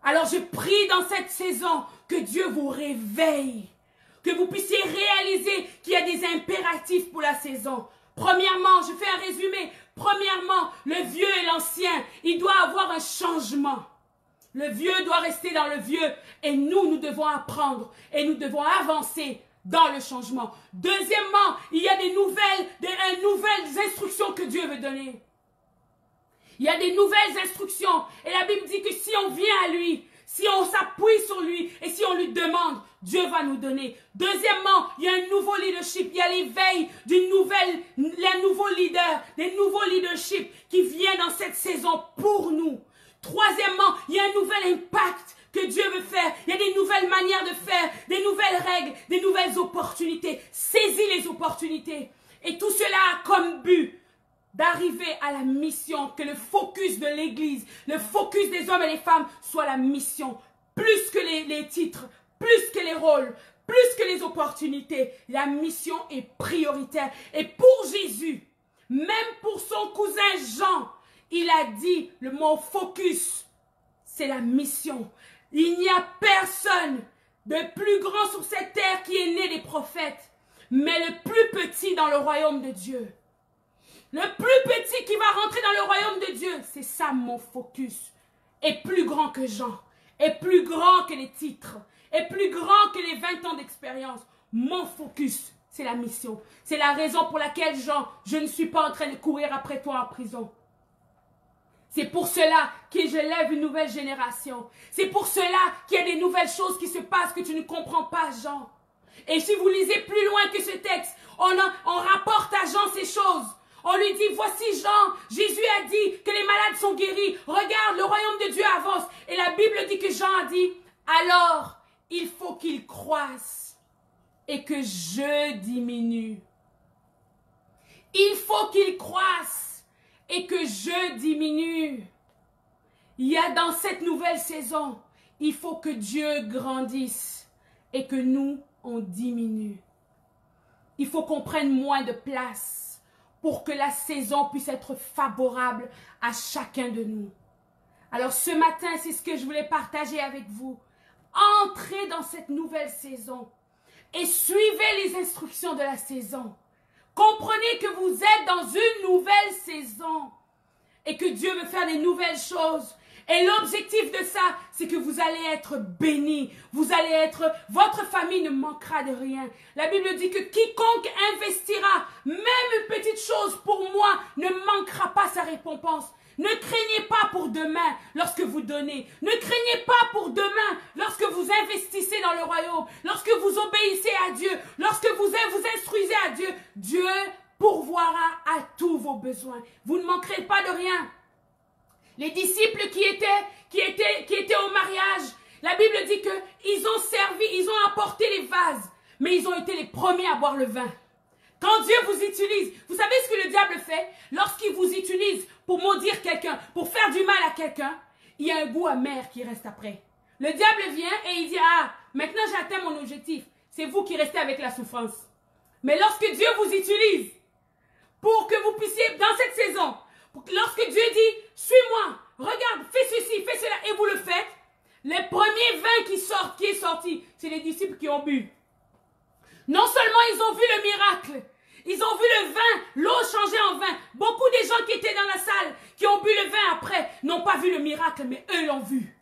Alors je prie dans cette saison que Dieu vous réveille, que vous puissiez réaliser qu'il y a des impératifs pour la saison. Premièrement, je fais un résumé. Premièrement, le vieux et l'ancien, il doit avoir un changement. Le vieux doit rester dans le vieux et nous devons apprendre et nous devons avancer dans le changement. Deuxièmement, il y a des nouvelles instructions que Dieu veut donner. Il y a des nouvelles instructions et la Bible dit que si on vient à lui, si on s'appuie sur lui et si on lui demande, Dieu va nous donner. Deuxièmement, il y a un nouveau leadership, il y a l'éveil des nouveaux leaders, des nouveaux leaderships qui viennent dans cette saison pour nous. Troisièmement, il y a un nouvel impact que Dieu veut faire. Il y a des nouvelles manières de faire, des nouvelles règles, des nouvelles opportunités. Saisis les opportunités. Et tout cela a comme but d'arriver à la mission, que le focus de l'Église, le focus des hommes et des femmes soit la mission. Plus que les titres, plus que les rôles, plus que les opportunités. La mission est prioritaire. Et pour Jésus, même pour son cousin Jean, il a dit le mot focus, c'est la mission. Il n'y a personne de plus grand sur cette terre qui est né des prophètes, mais le plus petit dans le royaume de Dieu. Le plus petit qui va rentrer dans le royaume de Dieu, c'est ça mon focus. Est plus grand que Jean, est plus grand que les titres, est plus grand que les 20 ans d'expérience. Mon focus, c'est la mission. C'est la raison pour laquelle, Jean, je ne suis pas en train de courir après toi en prison. C'est pour cela que je lève une nouvelle génération. C'est pour cela qu'il y a des nouvelles choses qui se passent que tu ne comprends pas, Jean. Et si vous lisez plus loin que ce texte, on rapporte à Jean ces choses. On lui dit, voici Jean, Jésus a dit que les malades sont guéris. Regarde, le royaume de Dieu avance. Et la Bible dit que Jean a dit, alors il faut qu'il croisse et que je diminue. Il faut qu'il croisse et que je diminue. Il y a dans cette nouvelle saison, il faut que Dieu grandisse et que nous, on diminue. Il faut qu'on prenne moins de place pour que la saison puisse être favorable à chacun de nous. Alors ce matin, c'est ce que je voulais partager avec vous. Entrez dans cette nouvelle saison et suivez les instructions de la saison. Comprenez que vous êtes dans une nouvelle saison et que Dieu veut faire des nouvelles choses. Et l'objectif de ça, c'est que vous allez être bénis. Votre famille ne manquera de rien. La Bible dit que quiconque investira, même une petite chose pour moi, ne manquera pas sa récompense. Ne craignez pas pour demain lorsque vous donnez. Ne craignez pas pour demain lorsque vous investissez dans le royaume. Lorsque vous obéissez à Dieu. Lorsque vous instruisez à Dieu. Dieu pourvoira à tous vos besoins. Vous ne manquerez pas de rien. Les disciples qui étaient au mariage, la Bible dit qu'ils ont servi, ils ont apporté les vases. Mais ils ont été les premiers à boire le vin. Quand Dieu vous utilise, vous savez ce que le diable fait? Lorsqu'il vous utilise pour maudire quelqu'un, pour faire du mal à quelqu'un, il y a un goût amer qui reste après. Le diable vient et il dit, ah, maintenant j'ai atteint mon objectif. C'est vous qui restez avec la souffrance. Mais lorsque Dieu vous utilise pour que vous puissiez, dans cette saison, lorsque Dieu dit, suis-moi, regarde, fais ceci, fais cela, et vous le faites, les premiers vins qui est sorti, c'est les disciples qui ont bu. Non seulement ils ont vu le miracle, ils ont vu le vin, l'eau changée en vin. Beaucoup des gens qui étaient dans la salle, qui ont bu le vin après, n'ont pas vu le miracle, mais eux l'ont vu.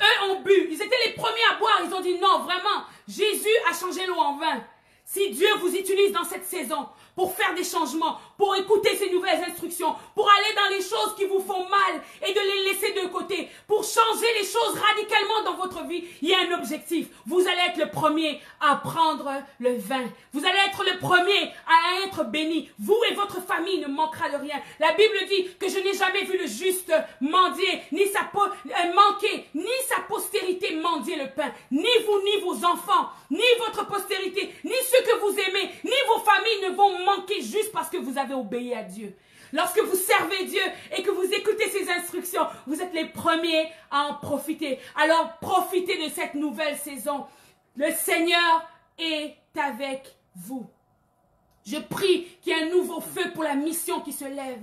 Eux ont bu, ils étaient les premiers à boire, ils ont dit non, vraiment, Jésus a changé l'eau en vin. Si Dieu vous utilise dans cette saison pour faire des changements, pour écouter ces nouvelles instructions, pour aller dans les choses qui vous font mal et de les laisser de côté, pour changer les choses radicalement dans votre vie, il y a un objectif. Vous allez être le premier à prendre le vin. Vous allez être le premier à être béni. Vous et votre famille ne manquera de rien. La Bible dit que je n'ai jamais vu le juste mendier, ni sa postérité mendier le pain. Ni vous, ni vos enfants, ni votre postérité, ni ceux que vous aimez, ni vos familles ne vont manquer juste parce que vous avez obéi à Dieu. Lorsque vous servez Dieu et que vous écoutez ses instructions, vous êtes les premiers à en profiter. Alors profitez de cette nouvelle saison. Le Seigneur est avec vous. Je prie qu'il y ait un nouveau feu pour la mission qui se lève.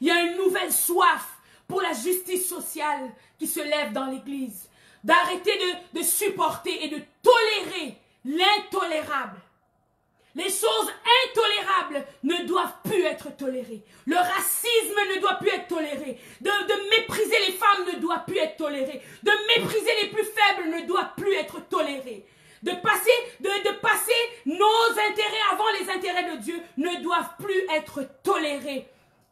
Il y a une nouvelle soif pour la justice sociale qui se lève dans l'Église. D'arrêter de supporter et de tolérer l'intolérable. Les choses intolérables ne doivent plus être tolérées. Le racisme ne doit plus être toléré. De mépriser les femmes ne doit plus être toléré. De mépriser les plus faibles ne doit plus être toléré. De passer nos intérêts avant les intérêts de Dieu ne doivent plus être tolérés.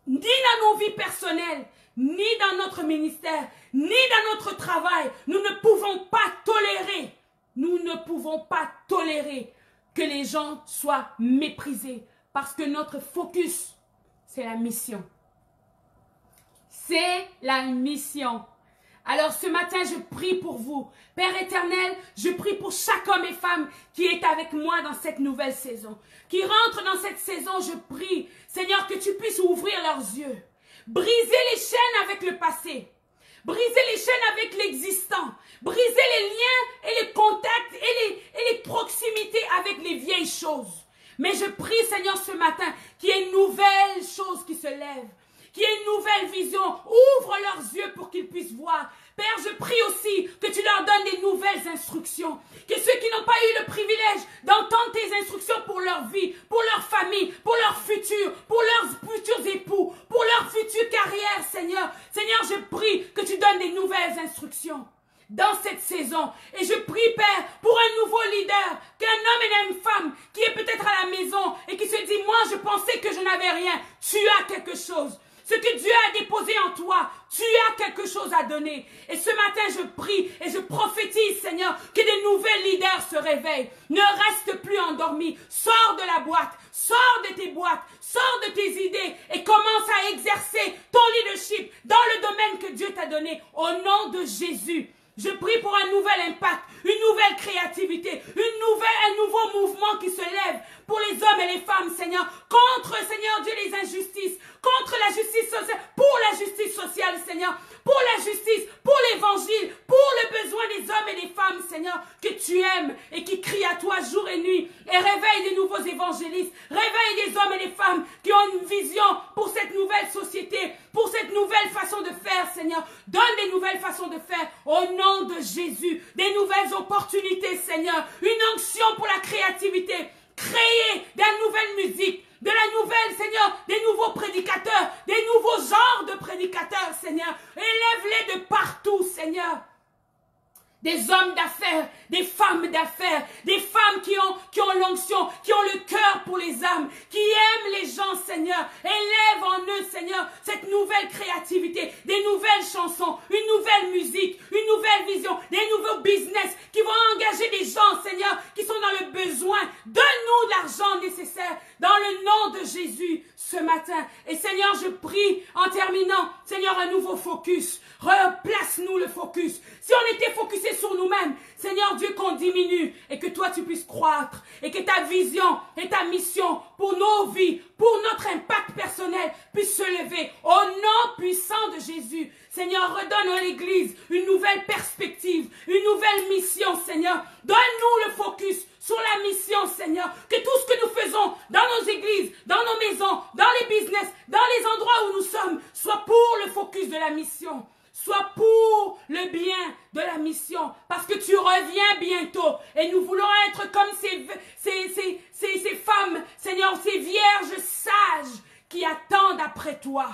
Ni dans nos vies personnelles, ni dans notre ministère, ni dans notre travail. Nous ne pouvons pas tolérer. Nous ne pouvons pas tolérer que les gens soient méprisés parce que notre focus, c'est la mission. C'est la mission. Alors ce matin, je prie pour vous. Père éternel, je prie pour chaque homme et femme qui est avec moi dans cette nouvelle saison. Qui rentre dans cette saison, je prie, Seigneur, que tu puisses ouvrir leurs yeux. Briser les chaînes avec le passé. Briser les chaînes avec l'existant. Briser les liens et les contacts et les proximités avec les vieilles choses. Mais je prie, Seigneur, ce matin, qu'il y ait une nouvelle chose qui se lève. Qu'il y ait une nouvelle vision. Ouvre leurs yeux pour qu'ils puissent voir. Père, je prie aussi que tu leur donnes des nouvelles instructions. Que ceux qui n'ont pas eu le privilège d'entendre tes instructions pour leur vie, pour leur famille, pour leur futur, pour leurs futurs époux, pour leur future carrière, Seigneur. Seigneur, je prie que tu donnes des nouvelles instructions dans cette saison. Et je prie, Père, pour un nouveau leader, qu'un homme et une femme qui est peut-être à la maison et qui se dit, moi, je pensais que je n'avais rien. Tu as quelque chose. Ce que Dieu a déposé en toi, tu as quelque chose à donner. Et ce matin, je prie et je prophétise, Seigneur, que des nouvelles leaders se réveillent. Ne reste plus endormi. Sors de la boîte. Sors de tes boîtes. Sors de tes idées et commence à exercer ton leadership dans le domaine que Dieu t'a donné. Au nom de Jésus. Je prie pour un nouvel impact, une nouvelle créativité, un nouveau mouvement qui se lève pour les hommes et les femmes, Seigneur, contre, Seigneur Dieu, les injustices, contre la justice sociale, pour la justice sociale, Seigneur, pour la justice, pour l'évangile, pour le besoin des hommes et des femmes, Seigneur, que tu aimes et qui crient à toi jour et nuit. Et réveille des nouveaux évangélistes, réveille des hommes et des femmes qui ont une vision pour cette nouvelle société, pour cette nouvelle façon de faire, Seigneur. Donne des nouvelles façons de faire au nom de Jésus, des nouvelles opportunités, Seigneur, une onction pour la créativité, créer de la nouvelle musique, de la nouvelle, Seigneur, des nouveaux prédicateurs, des nouveaux genres de prédicateurs, Seigneur. Élève-les de partout, Seigneur. Des hommes d'affaires, des femmes d'affaires, des femmes qui ont l'onction, qui ont le cœur pour les âmes, qui aiment les gens, Seigneur. Élève en eux, Seigneur, cette nouvelle créativité, des nouvelles chansons, une nouvelle musique, une nouvelle vision, des nouveaux business qui vont engager des gens, Seigneur, qui sont dans le besoin. Donne-nous l'argent nécessaire dans le nom de Jésus. ce matin. Et Seigneur, je prie en terminant, Seigneur, un nouveau focus. Replace-nous le focus. Si on était focusé sur nous-mêmes, Seigneur Dieu, qu'on diminue et que toi tu puisses croître et que ta vision et ta mission pour nos vies, pour notre impact personnel puisse se lever au nom puissant de Jésus. Seigneur, redonne à l'Église une nouvelle perspective, une nouvelle mission, Seigneur. Donne-nous le focus sur la mission, Seigneur. Que tout ce que nous faisons dans nos églises, dans nos maisons, dans les business, dans les endroits où nous sommes, soit pour le focus de la mission. Soit pour le bien de la mission. Parce que tu reviens bientôt. Et nous voulons être comme ces femmes, Seigneur, ces vierges sages qui attendent après toi.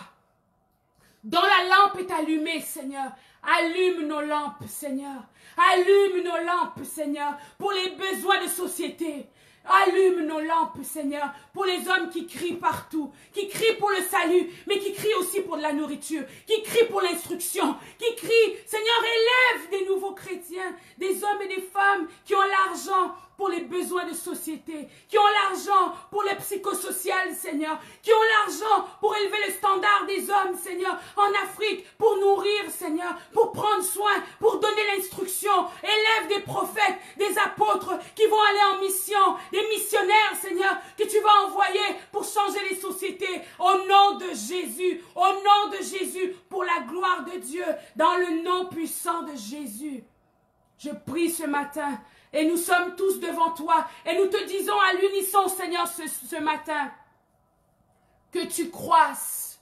Dont la lampe est allumée, Seigneur. Allume nos lampes, Seigneur. Allume nos lampes, Seigneur, pour les besoins de société. Allume nos lampes, Seigneur, pour les hommes qui crient partout, qui crient pour le salut, mais qui crient aussi pour de la nourriture, qui crient pour l'instruction, qui crient, Seigneur, élève des nouveaux chrétiens, des hommes et des femmes qui ont l'argent pour les besoins de société, qui ont l'argent pour le psychosocial, Seigneur, qui ont l'argent pour élever le standard des hommes, Seigneur, en Afrique, pour nourrir, Seigneur, pour prendre soin, pour donner l'instruction. Élève des prophètes, des apôtres qui vont aller en mission, des missionnaires, Seigneur, que tu vas envoyer pour changer les sociétés. Au nom de Jésus, au nom de Jésus, pour la gloire de Dieu, dans le nom puissant de Jésus. Je prie ce matin. Et nous sommes tous devant toi. Et nous te disons à l'unisson, Seigneur, ce matin, que tu croisses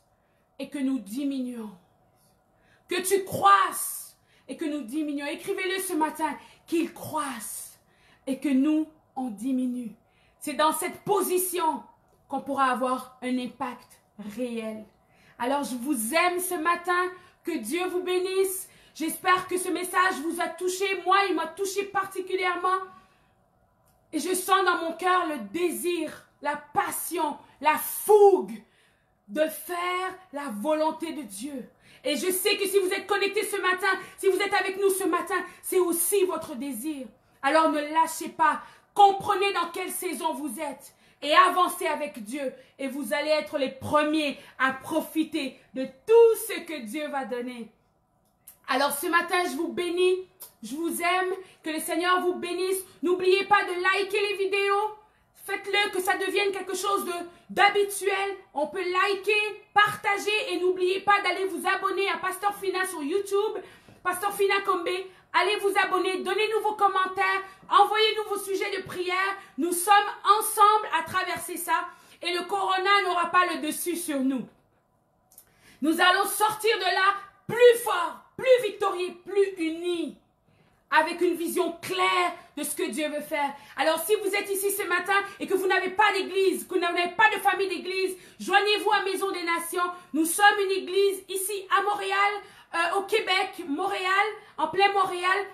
et que nous diminuons. Que tu croisses et que nous diminuons. Écrivez-le ce matin, qu'il croisse et que nous, on diminue. C'est dans cette position qu'on pourra avoir un impact réel. Alors, je vous aime ce matin. Que Dieu vous bénisse. J'espère que ce message vous a touché. Moi, il m'a touché particulièrement. Et je sens dans mon cœur le désir, la passion, la fougue de faire la volonté de Dieu. Et je sais que si vous êtes connectés ce matin, si vous êtes avec nous ce matin, c'est aussi votre désir. Alors ne lâchez pas. Comprenez dans quelle saison vous êtes. Et avancez avec Dieu. Et vous allez être les premiers à profiter de tout ce que Dieu va donner. Alors ce matin, je vous bénis, je vous aime, que le Seigneur vous bénisse. N'oubliez pas de liker les vidéos, faites-le que ça devienne quelque chose d'habituel. On peut liker, partager et n'oubliez pas d'aller vous abonner à Pasteur Fina sur YouTube, Pasteur Fina Kombe. Allez vous abonner, donnez-nous vos commentaires, envoyez-nous vos sujets de prière. Nous sommes ensemble à traverser ça et le corona n'aura pas le dessus sur nous. Nous allons sortir de là plus forts, plus victorieux, plus unis, avec une vision claire de ce que Dieu veut faire. Alors si vous êtes ici ce matin et que vous n'avez pas d'église, que vous n'avez pas de famille d'église, joignez-vous à Maison des Nations. Nous sommes une église ici à Montréal, au Québec, Montréal, en plein Montréal.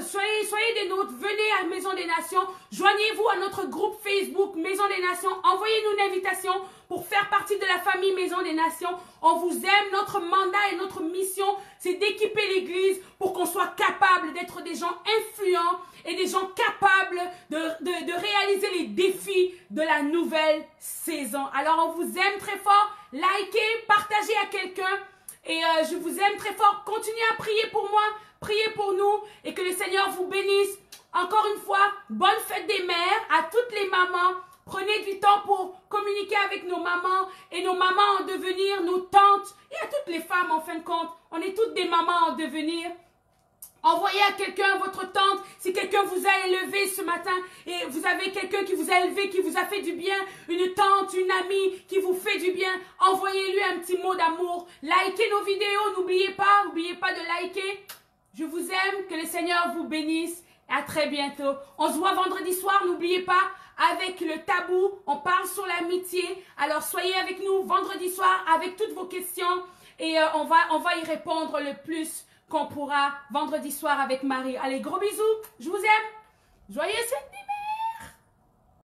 Soyez des nôtres, venez à Maison des Nations, joignez-vous à notre groupe Facebook Maison des Nations, envoyez-nous une invitation pour faire partie de la famille Maison des Nations. On vous aime, notre mandat et notre mission, c'est d'équiper l'Église pour qu'on soit capable d'être des gens influents et des gens capables de réaliser les défis de la nouvelle saison. Alors on vous aime très fort, likez, partagez à quelqu'un et je vous aime très fort. Continuez à prier pour moi. Priez pour nous et que le Seigneur vous bénisse. Encore une fois, bonne fête des mères à toutes les mamans. Prenez du temps pour communiquer avec nos mamans et nos mamans en devenir, nos tantes et à toutes les femmes en fin de compte. On est toutes des mamans en devenir. Envoyez à quelqu'un, votre tante, si quelqu'un vous a élevé ce matin et vous avez quelqu'un qui vous a élevé, qui vous a fait du bien, une tante, une amie qui vous fait du bien, envoyez-lui un petit mot d'amour. Likez nos vidéos, n'oubliez pas de liker. Je vous aime, que le Seigneur vous bénisse et à très bientôt. On se voit vendredi soir, n'oubliez pas, avec le tabou, on parle sur l'amitié. Alors soyez avec nous vendredi soir avec toutes vos questions et on va y répondre le plus qu'on pourra vendredi soir avec Marie. Allez, gros bisous, je vous aime. Joyeux samedi.